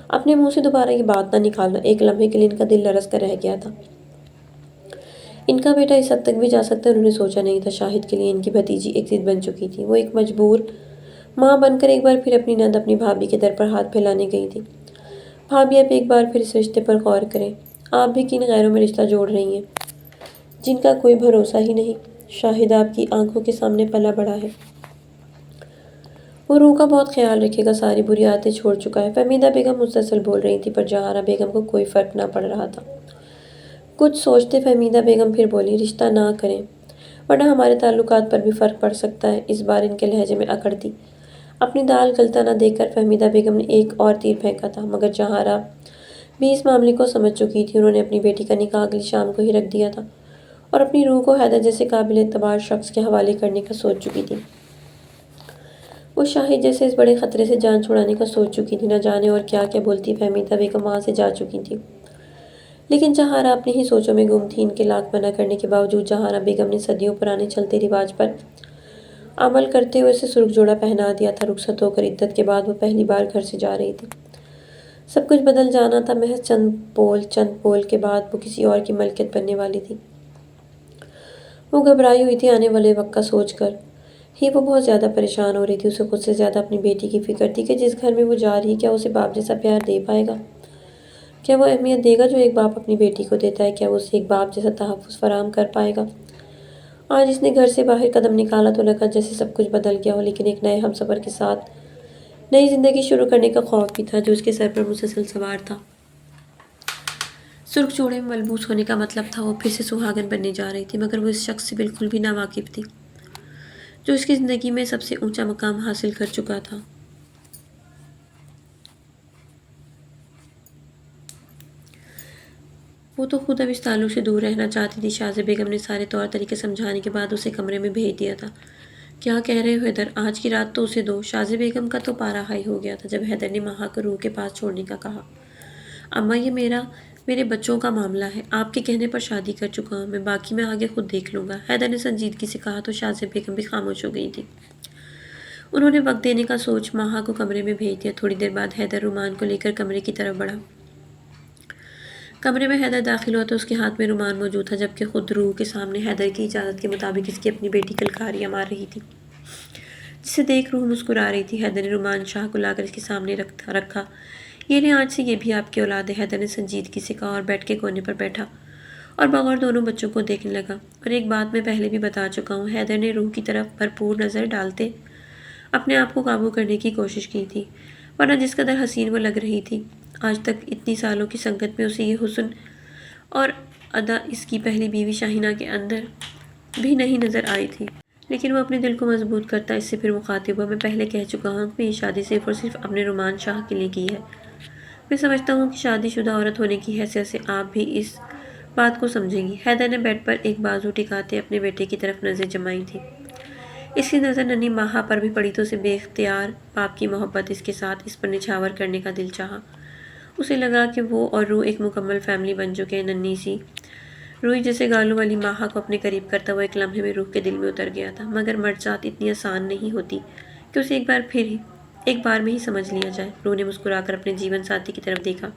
اپنے منہ سے دوبارہ یہ بات نہ نکالنا۔ ایک لمحے کے لیے ان کا دل لرز کر رہ گیا تھا۔ ان کا بیٹا اس حد تک بھی جا سکتا ہے انہوں نے سوچا نہیں تھا۔ شاہد کے لیے ان کی بھتیجی ایک ضد بن چکی تھی۔ وہ ایک مجبور ماں بن کر ایک بار پھر اپنی نند اپنی بھابھی کے در پر ہاتھ پھیلانے گئی تھی۔ بھابھی آپ ایک بار پھر اس رشتے پر غور کریں۔ آپ بھی کن غیروں میں رشتہ جوڑ رہی ہیں جن کا کوئی بھروسہ ہی نہیں۔ شاہد آپ کی آنکھوں کے سامنے پلا بڑا ہے۔ وہ روح کا بہت خیال رکھے گا، ساری بری عادتیں چھوڑ چکا ہے۔ فہمیدہ بیگم مسلسل بول رہی تھی پر جہارا بیگم کو کوئی فرق نہ پڑ رہا تھا۔ کچھ سوچتے فہمیدہ بیگم پھر بولی، رشتہ نہ کریں ورنہ ہمارے تعلقات پر بھی فرق پڑ سکتا ہے۔ اس بار ان کے لہجے میں اکڑ تھی۔ اپنی دال گلتا نہ دیکھ کر فہمیدہ بیگم نے ایک اور تیر پھینکا تھا، مگر جہارا بھی اس معاملے کو سمجھ چکی تھی۔ انہوں نے اپنی بیٹی کا نکاح اگلی شام کو ہی رکھ دیا تھا اور اپنی روح کو حیدر جیسے قابل اعتبار شخص کے حوالے کرنے کا سوچ چکی تھی۔ وہ شاہد جیسے اس بڑے خطرے سے جان چھڑانے کا سوچ چکی تھی۔ نہ جانے اور کیا کیا بولتی فہمیدہ بیگم وہاں سے جا چکی تھی، لیکن جہارا اپنی ہی سوچوں میں گم تھی۔ ان کے لاکھ منع کرنے کے باوجود جہارا بیگم نے صدیوں پرانے چلتے رواج پر عمل کرتے ہوئے اسے سرخ جوڑا پہنا دیا تھا۔ رخصت ہو کر عدت کے بعد وہ پہلی بار گھر سے جا رہی تھی۔ سب کچھ بدل جانا تھا۔ محض چند پول کے بعد وہ کسی اور کی ملکیت بننے والی تھی۔ وہ گھبرائی ہوئی تھی۔ آنے والے وقت کا سوچ کر ہی وہ بہت زیادہ پریشان ہو رہی تھی۔ اسے خود سے زیادہ اپنی بیٹی کی فکر تھی کہ جس گھر میں وہ جا رہی، کیا اسے باپ جیسا پیار دے پائے گا؟ کیا وہ اہمیت دے گا جو ایک باپ اپنی بیٹی کو دیتا ہے؟ کیا وہ اسے ایک باپ جیسا تحفظ فراہم کر پائے گا؟ آج اس نے گھر سے باہر قدم نکالا تو لگا جیسے سب کچھ بدل گیا ہو، لیکن ایک نئے ہمسفر کے ساتھ نئی زندگی شروع کرنے کا خوف بھی تھا جو اس کے سر پر مسلسل سوار تھا۔ سرخ جوڑے میں ملبوس ہونے کا مطلب تھا وہ پھر سے سہاگن بننے جا رہی تھی، مگر وہ اس شخص سے بالکل بھی ناواقف تھی جو اس کی زندگی میں سب سے اونچا مقام حاصل کر چکا تھا۔ وہ تو خود اب اس تعلق سے دور رہنا چاہتی تھی۔ شازیہ بیگم نے سارے طور طریقے سمجھانے کے بعد اسے کمرے میں بھیج دیا تھا۔ کیا کہہ رہے ہو حیدر؟ آج کی رات تو اسے دو۔ شازیہ بیگم کا تو پارا ہائی ہو گیا تھا جب حیدر نے ماہا کو روح کے پاس چھوڑنے کا کہا۔ اماں یہ میرے بچوں کا معاملہ ہے۔ آپ کے کہنے پر شادی کر چکا ہوں میں، باقی میں آگے خود دیکھ لوں گا، حیدر نے سنجیدگی سے کہا تو شازیہ بیگم بھی خاموش ہو گئی تھی۔ انہوں نے وقت دینے کا سوچ ماہا کو کمرے میں بھیج دیا۔ تھوڑی دیر بعد حیدر رومان کو لے کر کمرے کی طرف بڑھا۔ کمرے میں حیدر داخل ہوا تو اس کے ہاتھ میں رومان موجود تھا، جبکہ خود روح کے سامنے حیدر کی اجازت کے مطابق اس کی اپنی بیٹی کلکاریاں مار رہی تھی، جسے دیکھ روح مسکرا رہی تھی۔ حیدر نے رومان شاہ کو لا کر اس کے سامنے رکھا۔ یہ لیں، آج سے یہ بھی آپ کی اولاد ہے، حیدر نے سنجیدگی سے کہا اور بیڈ کے کونے پر بیٹھا اور بغور دونوں بچوں کو دیکھنے لگا۔ اور ایک بات میں پہلے بھی بتا چکا ہوں، حیدر نے روح کی طرف بھرپور نظر ڈالتے اپنے آپ کو قابو کرنے کی کوشش کی تھی، ورنہ جس قدر حسین وہ لگ رہی تھی، آج تک اتنی سالوں کی سنگت میں اسے یہ حسن اور ادا اس کی پہلی بیوی شاہینہ کے اندر بھی نہیں نظر آئی تھی۔ لیکن وہ اپنے دل کو مضبوط کرتا اس سے پھر مخاطب ہوا، میں پہلے کہہ چکا ہوں کہ میں یہ شادی صرف اور صرف اپنے رومان شاہ کے لیے کی ہے۔ میں سمجھتا ہوں کہ شادی شدہ عورت ہونے کی حیثیت سے آپ بھی اس بات کو سمجھیں گی۔ حیدر نے بیڈ پر ایک بازو ٹکاتے اپنے بیٹے کی طرف نظر جمائی تھی۔ اس کی نظر ننھی ماہا پر بھی پڑی تو اسے بے اختیار باپ کی محبت اس کے ساتھ اس پر نچھاور کرنے کا دل چاہا۔ اسے لگا کہ وہ اور روح ایک مکمل فیملی بن چکے ہیں۔ ننھی سی روئی جیسے گالوں والی ماہا کو اپنے قریب کرتا وہ ایک لمحے میں روح کے دل میں اتر گیا تھا، مگر مرد ذات اتنی آسان نہیں ہوتی کہ اسے ایک بار میں ہی سمجھ لیا جائے۔ روح نے مسکرا کر اپنے جیون ساتھی کی طرف دیکھا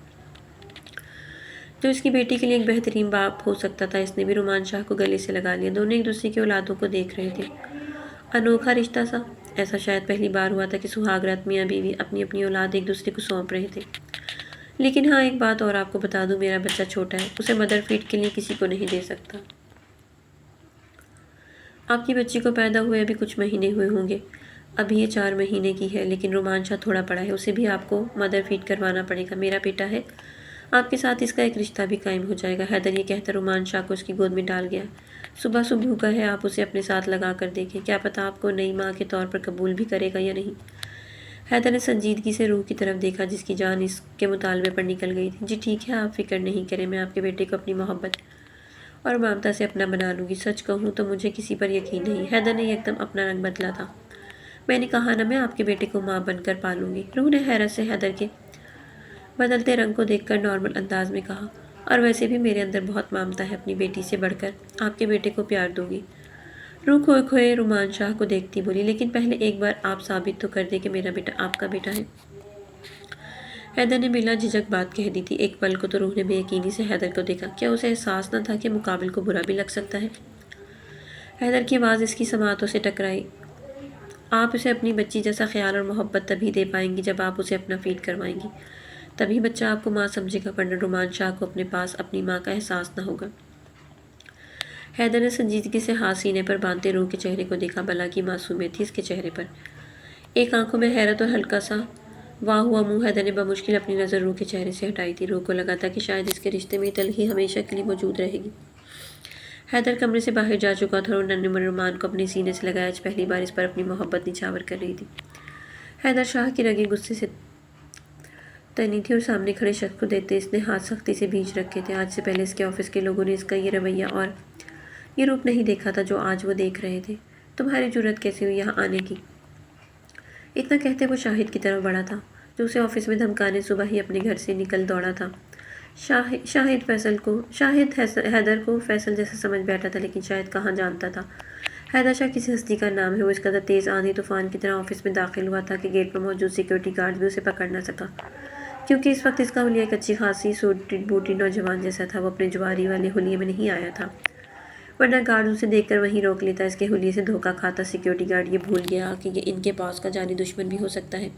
جو اس کی بیٹی کے لیے ایک بہترین باپ ہو سکتا تھا۔ اس نے بھی رومان شاہ کو گلے سے لگا لیا۔ دونوں ایک دوسرے کی اولادوں کو دیکھ رہے تھے۔ انوکھا رشتہ سا، ایسا شاید پہلی بار ہوا تھا کہ سہاگ رات میاں بیوی اپنی اپنی اولاد ایک دوسرے کو سونپ رہے تھے۔ لیکن ہاں، ایک بات اور آپ کو بتا دوں، میرا بچہ چھوٹا ہے، اسے مدر فیڈ کے لیے کسی کو نہیں دے سکتا۔ آپ کی بچی کو پیدا ہوئے ابھی کچھ مہینے ہوئے ہوں گے، ابھی یہ 4 مہینے کی ہے، لیکن رومان شاہ تھوڑا بڑا ہے، اسے بھی آپ کو مدر فیڈ کروانا پڑے گا۔ میرا بیٹا ہے، آپ کے ساتھ اس کا ایک رشتہ بھی قائم ہو جائے گا۔ حیدر یہ کہتا رومان شاہ کو اس کی گود میں ڈال گیا۔ صبح سے بھوکا ہے، آپ اسے اپنے ساتھ لگا کر دیکھیں، کیا پتہ آپ کو نئی ماں کے طور پر قبول بھی کرے گا یا نہیں۔ حیدر نے سنجیدگی سے روح کی طرف دیکھا جس کی جان اس کے مطالبے پر نکل گئی تھی۔ جی ٹھیک ہے، آپ فکر نہیں کریں، میں آپ کے بیٹے کو اپنی محبت اور ممتا سے اپنا بنا لوں گی۔ سچ کہوں تو مجھے کسی پر یقین نہیں۔ حیدر نے یکدم اپنا رنگ بدلا تھا۔ میں نے کہا نا، میں آپ کے بیٹے کو ماں بن کر پالوں گی۔ روح نے حیرت سے حیدر کے بدلتے رنگ کو دیکھ کر نارمل انداز میں کہا، اور ویسے بھی میرے اندر بہت ممتا ہے، اپنی بیٹی سے بڑھ کر آپ کے بیٹے کو پیار دوں گی۔ روح کھوئے کھوئے رومان شاہ کو دیکھتی بولی، لیکن پہلے ایک بار آپ ثابت تو کر دیں کہ میرا بیٹا آپ کا بیٹا ہے۔ حیدر نے بلا جھجک بات کہہ دی تھی۔ ایک پل کو تو روح نے بے یقینی سے حیدر کو دیکھا۔ کیا اسے احساس نہ تھا کہ مقابل کو برا بھی لگ سکتا ہے؟ حیدر کی آواز اس کی سماعتوں سے ٹکرائی۔ آپ اسے اپنی بچی جیسا خیال اور محبت تبھی دے پائیں گی جب آپ اسے اپنا فیڈ کروائیں گی۔ تبھی بچہ آپ کو ماں سمجھے گا، ورنہ رومان شاہ کو اپنے پاس اپنی ماں کا احساس نہ ہوگا۔ حیدر نے سنجیدگی سے ہاتھ سینے پر باندھتے روح کے چہرے کو دیکھا۔ بلا کی معصومیت تھی اس کے چہرے پر، ایک آنکھوں میں حیرت اور ہلکا سا واہ ہوا منہ۔ حیدر نے بمشکل اپنی نظر روح کے چہرے سے ہٹائی تھی۔ روح کو لگا تھا کہ شاید اس کے رشتے میں تلخی ہمیشہ کے لیے موجود رہے گی۔ حیدر کمرے سے باہر جا چکا تھا اور ننھے رومان کو اپنے سینے سے لگایا آج پہلی بار اس پر اپنی محبت نچھاور کر رہی تھی۔ حیدر شاہ کی رگیں غصے سے تنی تھی اور سامنے کھڑے شخص کو دیکھتے اس نے ہاتھ سختی سے بھیج رکھے تھے۔ آج سے پہلے اس کے آفس کے لوگوں نے اس کا یہ رویہ اور یہ روپ نہیں دیکھا تھا جو آج وہ دیکھ رہے تھے۔ تمہاری جرأت کیسے ہوئی یہاں آنے کی؟ اتنا کہتے وہ شاہد کی طرف بڑھا تھا جو اسے آفس میں دھمکانے صبح ہی اپنے گھر سے نکل دوڑا تھا۔ شاہد حیدر کو فیصل جیسا سمجھ بیٹھا تھا، لیکن شاید کہاں جانتا تھا حیدر شاہ کسی ہستی کا نام ہے۔ وہ اس قدر تیز آندھی طوفان کی طرح آفس میں داخل ہوا تھا کہ گیٹ پر موجود سیکورٹی گارڈ بھی اسے پکڑ نہ سکا، کیونکہ اس وقت اس کا حلیہ ایک اچھی خاصی سوٹی بوٹی نوجوان جیسا تھا۔ وہ اپنے جواری والے حلیے میں نہیں آیا تھا، ورنہ گارڈ اسے دیکھ کر وہیں روک لیتا۔ اس کے حلیے سے دھوکہ کھاتا سیکورٹی گارڈ یہ بھول گیا کہ یہ ان کے باس کا جانی دشمن بھی ہو سکتا ہے۔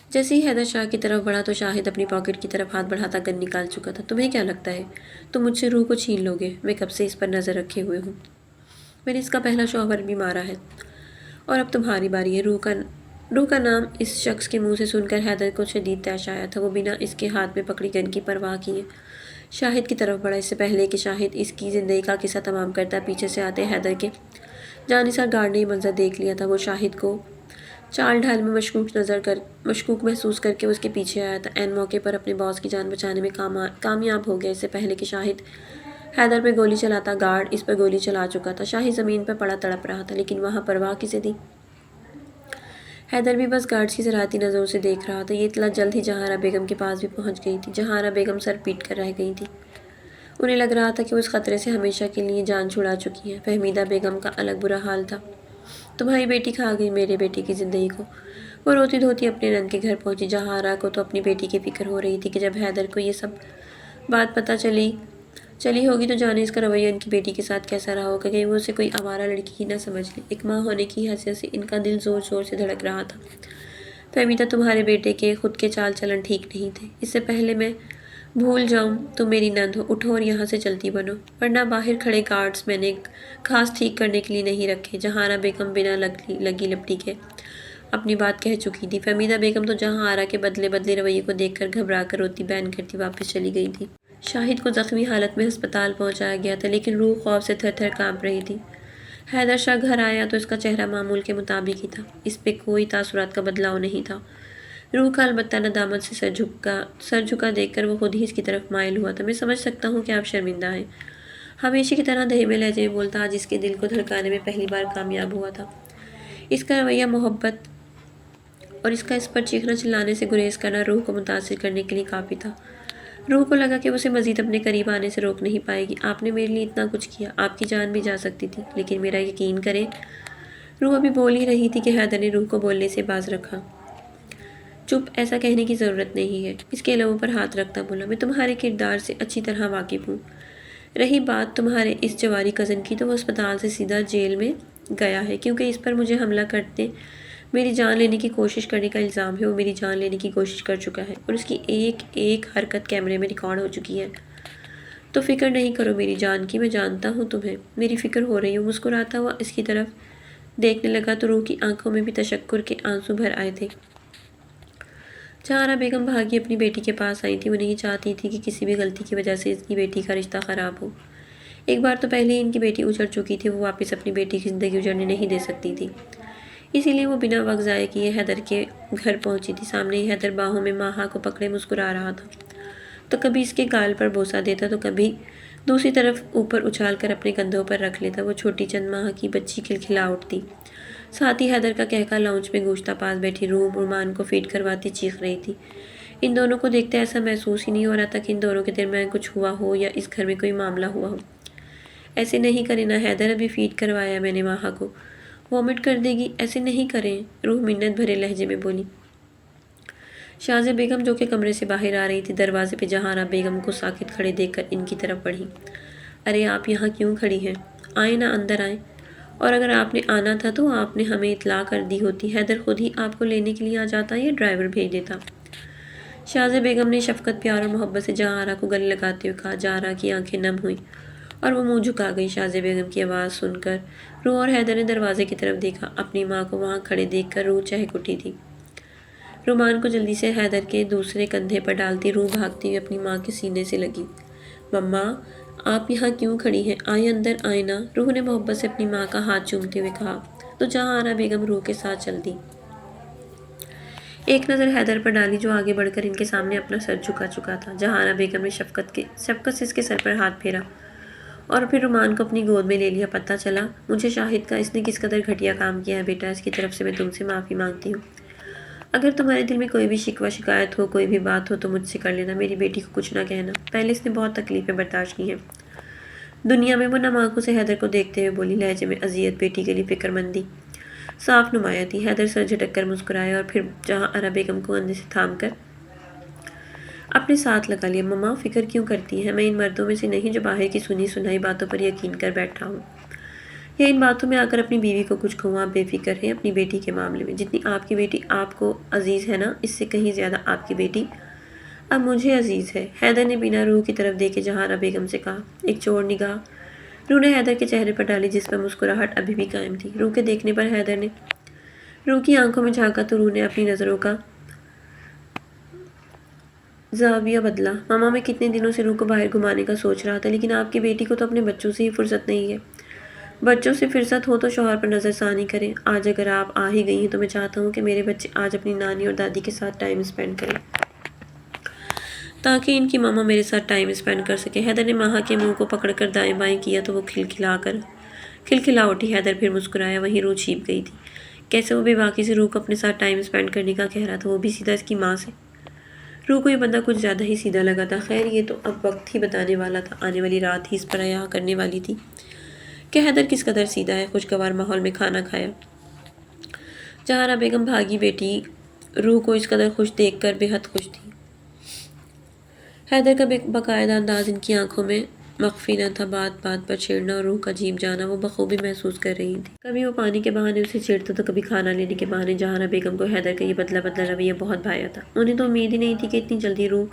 جیسے ہی حیدر شاہ کی طرف بڑھا تو شاہد اپنی پاکٹ کی طرف ہاتھ بڑھاتا گن نکال چکا تھا۔ تمہیں کیا لگتا ہے تم مجھ سے روح کو چھین لو گے؟ میں کب سے اس پر نظر رکھے ہوئے ہوں۔ میں نے اس کا پہلا شوہر بھی مارا ہے اور اب تمہاری باری ہے۔ روح کا نام اس شخص کے منہ سے سن کر حیدر کو شدید طیش آیا تھا۔ وہ بنا اس کے ہاتھ میں پکڑی گن کی پرواہ کیے شاہد کی طرف بڑھا۔ اس سے پہلے کہ شاہد اس کی زندگی کا قصہ تمام کرتا، پیچھے سے آتے حیدر کے جانثار گارڈ نے یہ منظر دیکھ لیا تھا۔ وہ شاہد کو چال ڈھال میں مشکوک محسوس کر کے اس کے پیچھے آیا تھا۔ عین موقع پر اپنے باس کی جان بچانے میں کامیاب ہو گیا۔ اس سے پہلے کہ شاہد حیدر پہ گولی چلاتا، گارڈ اس پر گولی چلا چکا تھا۔ شاہد زمین پر پڑا تڑپ رہا تھا، لیکن وہاں پرواہ کسے تھی؟ حیدر بھی بس گارڈز کی زراعتی نظروں سے دیکھ رہا تھا۔ یہ اطلاع جلد ہی جہاں آرا بیگم کے پاس بھی پہنچ گئی تھی۔ جہاں آرا بیگم سر پیٹ کر رہ گئی تھی۔ انہیں لگ رہا تھا کہ وہ اس خطرے سے ہمیشہ کے لیے جان چھڑا چکی ہیں۔ فہمیدہ بیگم کا الگ برا حال تھا۔ تمہاری بیٹی کھا گئی میرے بیٹے کی زندگی کو۔ وہ روتی دھوتی اپنے نند کے گھر پہنچی۔ جہاں آرا کو تو اپنی بیٹی کی فکر ہو رہی تھی کہ جب حیدر کو یہ سب بات پتہ چلی ہوگی تو جانے اس کا رویہ ان کی بیٹی کے ساتھ کیسا رہا ہوگا، کہیں وہ اسے کوئی آوارہ لڑکی ہی نہ سمجھ لے۔ ایک ماں ہونے کی حیثیت سے ان کا دل زور زور سے دھڑک رہا تھا۔ فہمیدہ تمہارے بیٹے کے خود کے چال چلن ٹھیک نہیں تھے۔ اس سے پہلے میں بھول جاؤں تم میری نند ہو، اٹھو اور یہاں سے چلتی بنو، ورنہ باہر کھڑے گارڈز میں نے گھاس ٹھیک کرنے کے لیے نہیں رکھے۔ جہاں آرا بیگم بنا لگی لپٹی کے اپنی بات کہہ چکی تھی۔ فہمیدہ بیگم تو جہاں آرا کے بدلے رویے کو دیکھ کر گھبرا کر روتی بین کرتی واپس چلی گئی تھی۔ شاہد کو زخمی حالت میں ہسپتال پہنچایا گیا تھا، لیکن روح خوف سے تھر تھر کانپ رہی تھی۔ حیدر شاہ گھر آیا تو اس کا چہرہ معمول کے مطابق ہی تھا، اس پہ کوئی تاثرات کا بدلاؤ نہیں تھا۔ روح کا البتہ ندامت سے سر جھکا دیکھ کر وہ خود ہی اس کی طرف مائل ہوا تھا۔ میں سمجھ سکتا ہوں کہ آپ شرمندہ ہیں، ہمیشہ کی طرح دھیمے لہجے میں بولتا آج اس کے دل کو دھڑکانے میں پہلی بار کامیاب ہوا تھا۔ اس کا رویہ محبت اور اس کا اس پر چیخنا چلانے سے گریز کرنا روح کو متاثر کرنے کے لیے کافی تھا۔ روح کو لگا کہ وہ اسے مزید اپنے قریب آنے سے روک نہیں پائے گی۔ آپ نے میرے لیے اتنا کچھ کیا، آپ کی جان بھی جا سکتی تھی، لیکن میرا یقین کریں۔ روح ابھی بول ہی رہی تھی کہ حیدر نے روح کو بولنے سے باز رکھا۔ چپ، ایسا کہنے کی ضرورت نہیں ہے۔ اس کے لبوں پر ہاتھ رکھتا بولا، میں تمہارے کردار سے اچھی طرح واقف ہوں۔ رہی بات تمہارے اس جواری کزن کی تو وہ اسپتال سے سیدھا جیل میں گیا ہے، کیونکہ اس پر مجھے حملہ کرتے میری جان لینے کی کوشش کرنے کا الزام ہے۔ وہ میری جان لینے کی کوشش کر چکا ہے اور اس کی ایک ایک حرکت کیمرے میں ریکارڈ ہو چکی ہے۔ تو فکر نہیں کرو میری جان کی، میں جانتا ہوں تمہیں میری فکر ہو رہی ہو۔ مسکراتا ہوا اس کی طرف دیکھنے لگا تو روح کی آنکھوں میں بھی تشکر کے آنسو بھر آئے تھے۔ جہاں آرا بیگم بھاگی اپنی بیٹی کے پاس آئی تھی، وہ نہیں چاہتی تھی کہ کسی بھی غلطی کی وجہ سے اس کی بیٹی کا رشتہ خراب ہو۔ ایک بار تو پہلے ہی ان کی بیٹی اجڑ چکی تھی، وہ واپس اپنی بیٹی کی زندگی اجڑنے نہیں دے سکتی تھی۔ اسی لیے وہ بنا وقت ضائع کیے حیدر کے گھر پہنچی تھی۔ سامنے ہی حیدر باہوں میں ماہا کو پکڑے مسکرا رہا تھا، تو کبھی اس کے گال پر بوسہ دیتا تو کبھی دوسری طرف اوپر اچھال کر اپنے کندھوں پر رکھ لیتا۔ وہ چھوٹی چند ماہ کی بچی کھلکھلا اٹھتی، ساتھ ہی حیدر کا کہکا لاؤنج میں گونجتا۔ پاس بیٹھی روح رومان کو فیڈ کرواتی چیخ رہی تھی۔ ان دونوں کو دیکھتے ایسا محسوس ہی نہیں ہو رہا تھا کہ ان دونوں کے درمیان کچھ ہوا ہو یا اس گھر میں کوئی معاملہ ہوا ہو۔ ایسے نہیں کریں نا حیدر، ابھی فیڈ کروایا میں نے ماہا کو، وامٹ کر دے گی، ایسے نہیں کریں، روح منت بھرے لہجے میں بولی۔ شازیہ بیگم جو کہ کمرے سے باہر آ رہی تھی دروازے پہ جہاں بیگم کو ساکت کھڑے دیکھ کر ان کی طرف بڑھی۔ ارے آپ یہاں کیوں کھڑی ہیں؟ آئیں نا، اندر آئیں۔ اور اگر آپ نے آنا تھا تو آپ نے ہمیں اطلاع کر دی ہوتی، حیدر خود ہی آپ کو لینے کے لیے آ جاتا یا ڈرائیور بھیج دیتا۔ شازیہ بیگم نے شفقت، پیار اور محبت سے جہاں کو گلے لگاتے ہوئے کہا۔ جہاں کی آنکھیں نم ہوئیں اور وہ منہ جھکا گئی۔ شازیہ بیگم کی آواز سن کر روح اور حیدر نے دروازے کی طرف دیکھا۔ اپنی ماں کو وہاں کھڑے دیکھ کر روح چہک اٹھی تھی۔ رومان کو جلدی سے حیدر کے دوسرے کندھے پر ڈالتی روح بھاگتی ہوئی اپنی ماں کے سینے سے لگی۔ مما، آپ یہاں کیوں کھڑی ہیں؟ آئیں، اندر آئیں نا، روح نے محبت سے اپنی ماں کا ہاتھ چومتے ہوئے کہا۔ تو جہاں بیگم روح کے ساتھ چل دی۔ ایک نظر حیدر پر ڈالی جو آگے بڑھ کر ان کے سامنے اپنا سر جھکا چکا تھا۔ جہاں بیگم نے شفقت سے اس کے سر پر ہاتھ پھیرا اور پھر رومان کو اپنی گود میں لے لیا۔ پتہ چلا مجھے شاہد کا، اس نے کس قدر گھٹیا کام کیا ہے بیٹا، اس کی طرف سے میں تم سے معافی مانگتی ہوں۔ اگر تمہارے دل میں کوئی بھی شکوہ شکایت ہو، کوئی بھی بات ہو تو مجھ سے کر لینا، میری بیٹی کو کچھ نہ کہنا، پہلے اس نے بہت تکلیفیں برداشت کی ہیں دنیا میں۔ وہ نم آنکھوں سے حیدر کو دیکھتے ہوئے بولی، لہجے میں اذیت، بیٹی کے لیے فکر مندی صاف نمایاں تھی۔ حیدر سر جھٹک کر مسکرایا اور پھر جہاں بیگم کو اندر سے تھام کر اپنے ساتھ لگا لیا۔ مما فکر کیوں کرتی ہیں؟ میں ان مردوں میں سے نہیں جو باہر کی سنی سنائی باتوں پر یقین کر بیٹھا ہوں یا ان باتوں میں آ کر اپنی بیوی کو کچھ کہوں۔ آپ بے فکر ہیں اپنی بیٹی کے معاملے میں، جتنی آپ کی بیٹی آپ کو عزیز ہے نا، اس سے کہیں زیادہ آپ کی بیٹی اب مجھے عزیز ہے۔ حیدر نے بنا روح کی طرف دیکھے جہاں بیگم سے کہا۔ ایک چور نگاہ روح نے حیدر کے چہرے پر ڈالی جس پر مسکراہٹ ابھی بھی قائم تھی۔ روح کے دیکھنے پر حیدر نے روح کی آنکھوں میں جھانکا تو روح نے اپنی نظروں کا زاویہ بدلا۔ ماما میں کتنے دنوں سے روح کو باہر گھمانے کا سوچ رہا تھا، لیکن آپ کی بیٹی کو تو اپنے بچوں سے ہی فرصت نہیں ہے۔ بچوں سے فرصت ہو تو شوہر پر نظر ثانی کریں۔ آج اگر آپ آ ہی گئی ہیں تو میں چاہتا ہوں کہ میرے بچے آج اپنی نانی اور دادی کے ساتھ ٹائم اسپینڈ کریں تاکہ ان کی ماما میرے ساتھ ٹائم اسپینڈ کر سکے۔ حیدر نے ماں کے منہ کو پکڑ کر دائیں بائیں کیا تو وہ کھلکھلا اٹھی۔ حیدر پھر مسکرایا، وہیں روح چھپ گئی تھی۔ کیسے وہ بے باکی سے روح کو اپنے ساتھ ٹائم اسپینڈ کرنے کا کہہ رہا تھا، وہ بھی سیدھا اس کی ماں سے۔ روح کو یہ بندہ کچھ زیادہ ہی سیدھا لگا تھا۔ خیر یہ تو اب وقت ہی بتانے والا تھا، آنے والی رات ہی اس پر عیاں کرنے والی تھی کہ حیدر کس قدر سیدھا ہے۔ خوشگوار ماحول میں کھانا کھایا۔ جہاں بیگم بھاگی بیٹی روح کو اس قدر خوش دیکھ کر بے حد خوش تھی۔ حیدر کا باقاعدہ انداز ان کی آنکھوں میں مخفی نہ تھا، بات بات پر چھیڑنا اور روح کا جیب جانا وہ بخوبی محسوس کر رہی تھی۔ کبھی وہ پانی کے بہانے اسے چھیڑتا تو کبھی کھانا لینے کے بہانے۔ جہاں بیگم کو حیدر کا یہ بدلا رویہ بہت بھایا تھا۔ انہیں تو امید ہی نہیں تھی کہ اتنی جلدی روح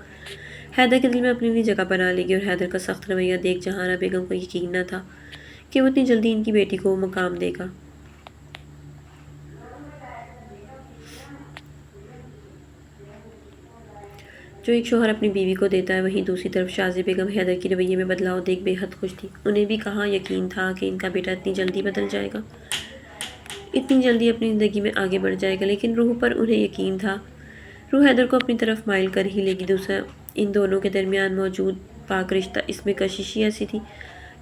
حیدر کے دل میں اپنی جگہ بنا لے گی، اور حیدر کا سخت رویہ دیکھ جہاں بیگم کو یقین نہ تھا کہ وہ اتنی جلدی ان کی بیٹی کو مقام دے گا۔ جو ایک شوہر اپنی بیوی کو دیتا ہے، وہیں دوسری طرف شازیہ بیگم حیدر کی رویے میں بدلاؤ دیکھ بے حد خوش تھی۔ انہیں بھی کہاں یقین تھا کہ ان کا بیٹا اتنی جلدی بدل جائے گا، اتنی جلدی اپنی زندگی میں آگے بڑھ جائے گا، لیکن روح پر انہیں یقین تھا روح حیدر کو اپنی طرف مائل کر ہی لے گی۔ دوسرا، ان دونوں کے درمیان موجود پاک رشتہ، اس میں کشش ہی ایسی تھی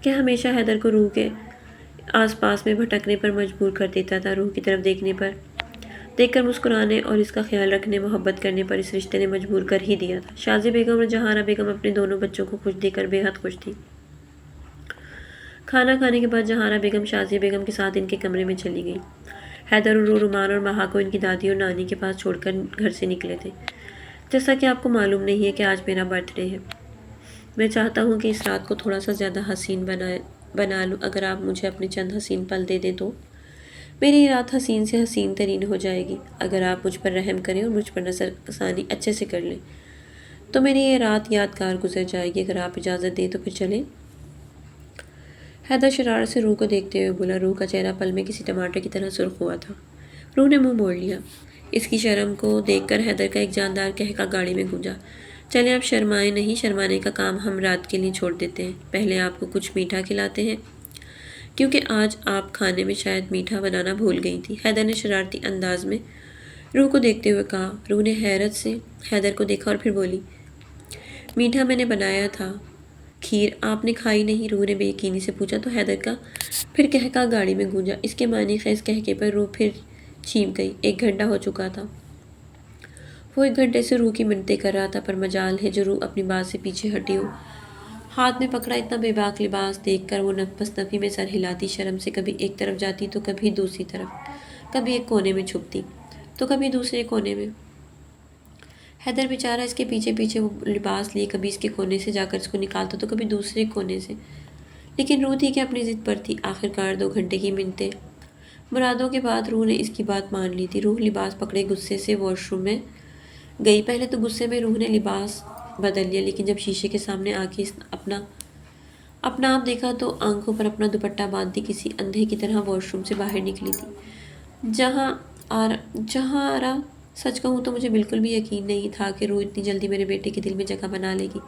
کہ ہمیشہ حیدر کو روح کے آس پاس میں بھٹکنے پر مجبور کر دیتا تھا۔ روح کی طرف دیکھ کر مسکرانے اور اس کا خیال رکھنے، محبت کرنے پر اس رشتے نے مجبور کر ہی دیا تھا۔ شازیہ بیگم اور جہاں بیگم اپنے دونوں بچوں کو خوش دیکھ کر بے حد خوش تھی۔ کھانا کھانے کے بعد جہاں بیگم شازیہ بیگم کے ساتھ ان کے کمرے میں چلی گئی۔ حیدر اور رومان اور مہا کو ان کی دادی اور نانی کے پاس چھوڑ کر گھر سے نکلے تھے۔ جیسا کہ آپ کو معلوم نہیں ہے کہ آج میرا برتھ ڈے ہے، میں چاہتا ہوں کہ اس رات کو تھوڑا سا زیادہ حسین بنا لوں۔ اگر آپ مجھے اپنے چند حسین پل دے دیں تو میری یہ رات حسین سے حسین ترین ہو جائے گی۔ اگر آپ مجھ پر رحم کریں اور مجھ پر نظر ثانی اچھے سے کر لیں تو میری یہ رات یادگار گزر جائے گی۔ اگر آپ اجازت دیں تو پھر چلیں۔ حیدر شرارت سے روح کو دیکھتے ہوئے بولا۔ روح کا چہرہ پل میں کسی ٹماٹر کی طرح سرخ ہوا تھا۔ روح نے منہ موڑ لیا۔ اس کی شرم کو دیکھ کر حیدر کا ایک جاندار قہقہ گاڑی میں گونجا۔ چلیں اب شرمائیں نہیں، شرمانے کا کام ہم رات کے لیے چھوڑ دیتے ہیں، پہلے آپ کو کچھ میٹھا کھلاتے ہیں کیونکہ آج آپ کھانے میں شاید میٹھا بنانا بھول گئی تھی، حیدر نے شرارتی انداز میں روح کو دیکھتے ہوئے کہا۔ روح نے حیرت سے حیدر کو دیکھا اور پھر بولی، میٹھا میں نے بنایا تھا، کھیر آپ نے کھائی نہیں؟ روح نے بے یقینی سے پوچھا تو حیدر کا پھر قہقہ گاڑی میں گونجا۔ اس کے معنی خیز قہقے پر روح پھر چھینپ گئی۔ 1 گھنٹہ ہو چکا تھا۔ وہ 1 گھنٹے سے روح کی منتیں کر رہا تھا، پر مجال ہے جو روح اپنی بات سے پیچھے ہٹی ہو۔ ہاتھ میں پکڑا اتنا بے باک لباس دیکھ کر وہ نفس نفی میں سر ہلاتی، شرم سے کبھی ایک طرف جاتی تو کبھی دوسری طرف، کبھی ایک کونے میں چھپتی تو کبھی دوسرے کونے میں۔ حیدر بیچارہ اس کے پیچھے پیچھے وہ لباس لیے کبھی اس کے کونے سے جا کر اس کو نکالتا تو کبھی دوسرے کونے سے، لیکن روح تھی کہ اپنی ضد پر تھی۔ آخرکار 2 گھنٹے کی منتیں مرادوں کے بعد روح نے اس کی بات مان لی تھی۔ روح لباس پکڑے غصے سے واش روم میں گئی۔ پہلے تو غصے میں روح نے لباس بدل لیا، لیکن جب شیشے کے سامنے آ کے اپنا آپ دیکھا تو آنکھوں پر اپنا دوپٹہ باندھی کسی اندھے کی طرح واش روم سے باہر نکلی تھی۔ جہاں آرا سچ کہوں تو مجھے بالکل بھی یقین نہیں تھا کہ روح اتنی جلدی میرے بیٹے کے دل میں جگہ بنا لے گی۔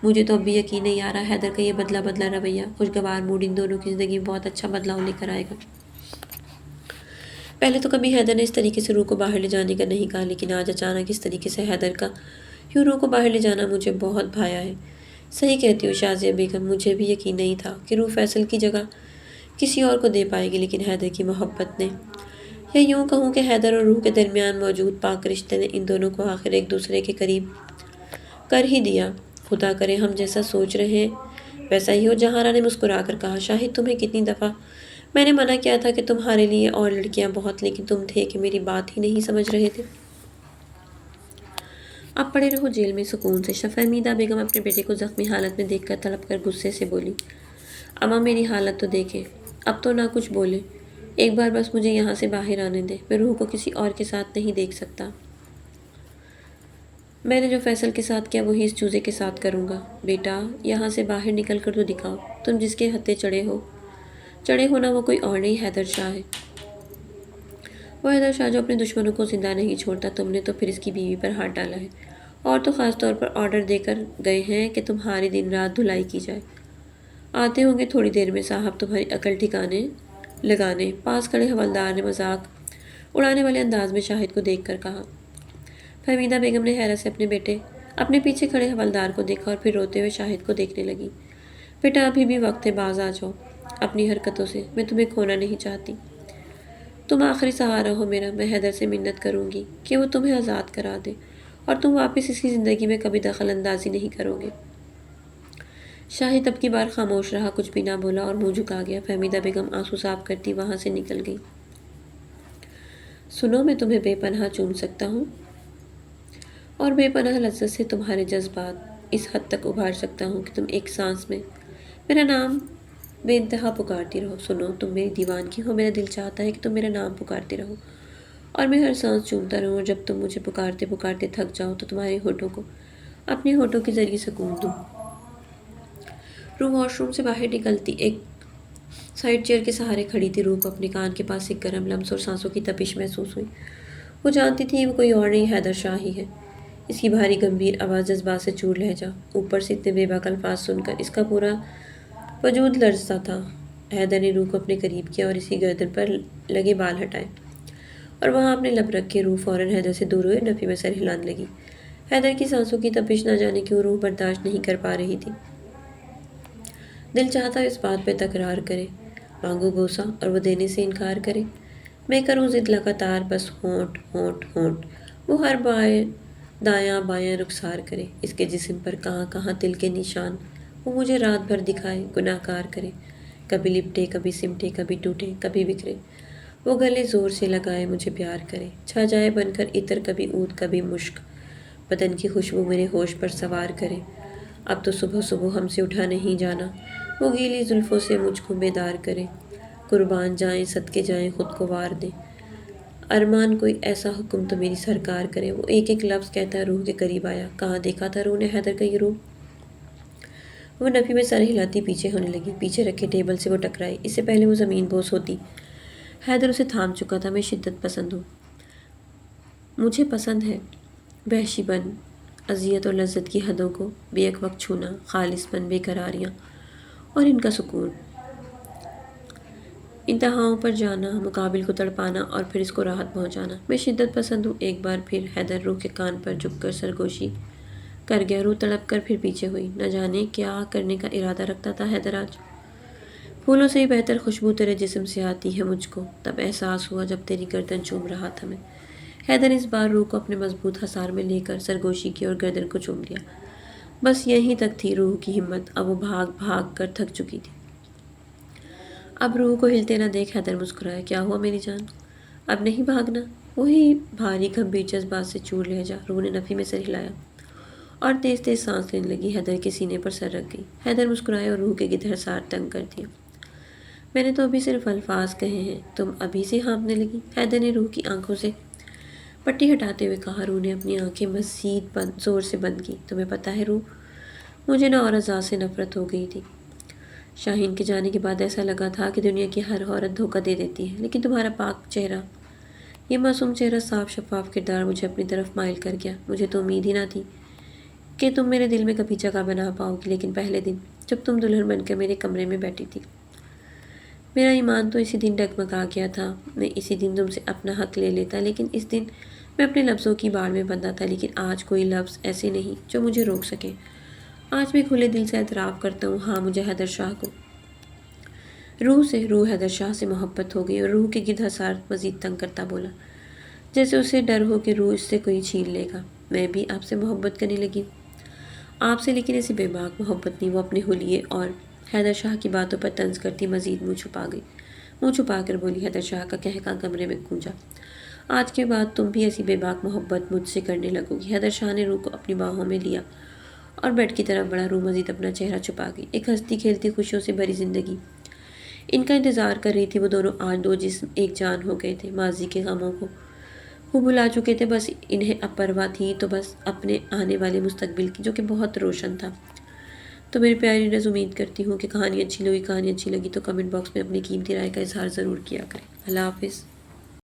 مجھے تو اب بھی یقین نہیں آ رہا حیدر کا یہ بدلا رویہ، خوشگوار موڈ ان دونوں کی زندگی میں بہت اچھا بدلاؤ لے کر آئے گا۔ پہلے تو کبھی حیدر نے اس طریقے سے روح کو باہر لے جانے کا نہیں کہا، لیکن آج اچانک اس طریقے سے حیدر کا یوں روح کو باہر لے جانا مجھے بہت بھایا ہے۔ صحیح کہتی ہوں شازیہ بیگم، مجھے بھی یقین نہیں تھا کہ روح فیصل کی جگہ کسی اور کو دے پائے گی، لیکن حیدر کی محبت نے، یا یوں کہوں کہ حیدر اور روح کے درمیان موجود پاک رشتے نے ان دونوں کو آخر ایک دوسرے کے قریب کر ہی دیا۔ خدا کرے ہم جیسا سوچ رہے ہیں ویسا ہی ہو۔ جہاں آرا نے مسکرا کر کہا، شاہد تمہیں کتنی دفعہ میں نے منع کیا تھا کہ تمہارے لیے اور لڑکیاں بہت، لیکن تم تھے کہ میری بات ہی نہیں سمجھ رہے تھے۔ اب پڑے رہو جیل میں سکون سے۔ فہمیدہ بیگم اپنے بیٹے کو زخمی حالت میں دیکھ کر تڑپ کر غصے سے بولی، اماں میری حالت تو دیکھیں، اب تو نہ کچھ بولے، ایک بار بس مجھے یہاں سے باہر آنے دیں، میں روح کو کسی اور کے ساتھ نہیں دیکھ سکتا۔ میں نے جو فیصل کے ساتھ کیا وہی اس چوزے کے ساتھ کروں گا۔ بیٹا یہاں سے باہر نکل کر تو دکھاؤ، تم جس کے ہتھے چڑھے ہو نا وہ کوئی اور نہیں حیدر شاہ ہے۔ وہ حیدر شاہ جو اپنے دشمنوں کو زندہ نہیں چھوڑتا، تم نے تو پھر اس کی بیوی پر ہاتھ ڈالا ہے، اور تو خاص طور پر آرڈر دے کر گئے ہیں کہ تمہاری دن رات دھلائی کی جائے۔ آتے ہوں گے تھوڑی دیر میں صاحب تمہاری عقل ٹھکانے لگانے۔ پاس کھڑے حوالدار نے مذاق اڑانے والے انداز میں شاہد کو دیکھ کر کہا۔ فہمیدہ بیگم نے حیرت سے اپنے پیچھے کھڑے حوالدار کو دیکھا اور پھر روتے ہوئے شاہد کو دیکھنے لگی۔ بیٹا ابھی بھی وقت ہے، باز آ جاؤ اپنی حرکتوں سے، میں تمہیں کھونا نہیں چاہتی۔ تم آخری سہارا ہو میرا، میں حیدر سے منت کروں گی کہ وہ تمہیں آزاد کرا دے اور تم واپس اس کی زندگی میں کبھی دخل اندازی نہیں کرو گے۔ شاہد اب کی بار خاموش رہا، کچھ بھی نہ بولا اور منہ جھکا گیا۔ فہمیدہ بیگم آنسو صاف کرتی وہاں سے نکل گئی۔ سنو، میں تمہیں بے پناہ چوم سکتا ہوں اور بے پناہ لذت سے تمہارے جذبات اس حد تک ابھار سکتا ہوں کہ تم ایک سانس میں میرا نام بے انتہا پکارتی رہو۔ سنو، تم میری دیوانگی ہو، میرا دل چاہتا ہے کہ تم میرا نام پکارتے رہو اور میں ہر سانس چومتا رہوں، اور جب تم مجھے پکارتے پکارتے تھک جاؤ تو تمہارے ہونٹوں کو اپنے ہونٹوں کے ذریعے سکون دوں۔ روح واش روم سے باہر نکلتی ایک سائیڈ چیئر کے سہارے کھڑی تھی۔ روح کو اپنے کان کے پاس ایک گرم لمس اور سانسوں کی تپش محسوس ہوئی۔ وہ جانتی تھی وہ کوئی اور نہیں حیدر شاہ ہی ہے۔ اس کی بھاری گمبھیر آواز، جذبات سے چور لہجہ، اوپر سے اتنے بے باک الفاظ سن کر اس کا پورا وجود لرزتا تھا۔ حیدر نے روح کو اپنے قریب کیا اور اسی گردن پر لگے بال ہٹائے اور وہاں اپنے لب رکھ کے روح فوراً حیدر سے دور ہوئے نفی میں سر ہلانے لگی۔ حیدر کی سانسوں کی تپش نہ جانے کیوں روح برداشت نہیں کر پا رہی تھی۔ دل چاہتا اس بات پہ تکرار کرے، مانگو بوسہ اور وہ دینے سے انکار کرے۔ میں کروں ضد لگاتار، بس ہونٹ ہونٹ ہونٹ وہ ہر دایاں بایاں رخسار کرے۔ اس کے جسم پر کہاں کہاں تل کے نشان وہ مجھے رات بھر دکھائے، گناہ کار کرے، کبھی لپٹے کبھی سمٹے، کبھی ٹوٹے کبھی بکھرے، وہ گلے زور سے لگائے مجھے پیار کرے، چھا جائے بن کر عطر، کبھی عود کبھی مشک، بدن کی خوشبو میرے ہوش پر سوار کرے۔ اب تو صبح صبح ہم سے اٹھا نہیں جانا، وہ گیلی زلفوں سے مجھ کو بیدار کرے، قربان جائیں صدقے جائیں خود کو وار دے، ارمان کوئی ایسا حکم تو میری سرکار کرے۔ وہ ایک ایک لفظ کہتا روح کے قریب آیا۔ کہاں دیکھا تھا روح نے حیدر کا یہ روح؟ وہ نفی میں سر ہلاتی پیچھے ہونے لگی، پیچھے رکھے ٹیبل سے وہ ٹکرائی۔ اس سے پہلے وہ زمین بوس ہوتی، حیدر اسے تھام چکا تھا۔ میں شدت پسند ہوں، مجھے پسند ہے وحشی بن، اذیت اور لذت کی حدوں کو بیک وقت چھونا، خالص پن، بے قراریاں اور ان کا سکون، انتہاؤں پر جانا، مقابل کو تڑپانا اور پھر اس کو راحت پہنچانا۔ میں شدت پسند ہوں۔ ایک بار پھر حیدر روح کے کان پر جھک کر سرگوشی کر گیا۔ روح تڑپ کر پھر پیچھے ہوئی۔ نہ جانے کیا کرنے کا ارادہ رکھتا تھا حیدر آج۔ پھولوں سے ہی بہتر خوشبو تیرے جسم سے آتی ہے مجھ کو، تب احساس ہوا جب تیری گردن چوم رہا تھا میں۔ حیدر اس بار روح کو اپنے مضبوط حصار میں لے کر سرگوشی کی اور گردن کو چوم لیا۔ بس یہیں تک تھی روح کی ہمت، اب وہ بھاگ بھاگ کر تھک چکی تھی۔ اب روح کو ہلتے نہ دیکھ حیدر مسکرایا۔ کیا ہوا میری جان، اب نہیں بھاگنا؟ وہی بھاری گمبھیر جذبات سے چور لہجہ۔ روح نے نفی میں سر ہلایا اور تیز تیز سانس لینے لگی۔ حیدر کے سینے پر سر رکھ گئی۔ حیدر مسکرائے اور روح کے گدھر سار تنگ کر دیا۔ میں نے تو ابھی صرف الفاظ کہے ہیں، تم ابھی سے ہانپنے لگی؟ حیدر نے روح کی آنکھوں سے پٹی ہٹاتے ہوئے کہا۔ روح نے اپنی آنکھیں مزید زور سے بند کی۔ تمہیں پتہ ہے روح، مجھے نہ اور ذات سے نفرت ہو گئی تھی۔ شاہین کے جانے کے بعد ایسا لگا تھا کہ دنیا کی ہر عورت دھوکہ دے دیتی ہے، لیکن تمہارا پاک چہرہ، یہ معصوم چہرہ، صاف شفاف کردار مجھے اپنی طرف مائل کر گیا۔ مجھے تو امید ہی نہ تھی کہ تم میرے دل میں کبھی جگہ بنا پاؤ گی، لیکن پہلے دن جب تم دلہن بن کر میرے کمرے میں بیٹھی تھی، میرا ایمان تو اسی دن ڈگمگا گیا تھا۔ میں اسی دن تم سے اپنا حق لے لیتا، لیکن اس دن میں اپنے لفظوں کی باڑ میں بندھا تھا، لیکن آج کوئی لفظ ایسے نہیں جو مجھے روک سکے۔ آج میں کھلے دل سے اعتراف کرتا ہوں، ہاں مجھے حیدر شاہ کو روح حیدر شاہ سے محبت ہو گئی۔ اور روح کے گدھ حسار مزید تنگ کرتا بولا، جیسے اسے ڈر ہو کہ روح اس سے کوئی چھین لے گا۔ میں بھی آپ سے محبت کرنے لگی آپ سے، لیکن ایسی بے باک محبت نہیں۔ وہ اپنے حلیے اور حیدر شاہ کی باتوں پر طنز کرتی مزید منہ چھپا گئی، منہ چھپا کر بولی۔ حیدر شاہ کا قہقہ کمرے میں گونجا۔ آج کے بعد تم بھی ایسی بے باک محبت مجھ سے کرنے لگو گی۔ حیدر شاہ نے روح کو اپنی باہوں میں لیا اور بیڈ کی طرف بڑھا۔ روح مزید اپنا چہرہ چھپا گئی۔ ایک ہنستی کھیلتی خوشیوں سے بھری زندگی ان کا انتظار کر رہی تھی۔ وہ دونوں آج دو جسم ایک جان ہو گئے تھے۔ ماضی کے غموں کو وہ بھلا چکے تھے، بس انہیں اب پرواہ تھی تو بس اپنے آنے والے مستقبل کی، جو کہ بہت روشن تھا۔ تو میری پیاری ریڈرز، امید کرتی ہوں کہ کہانی اچھی لگی تو کمنٹ باکس میں اپنی قیمتی رائے کا اظہار ضرور کیا کریں۔ اللہ حافظ۔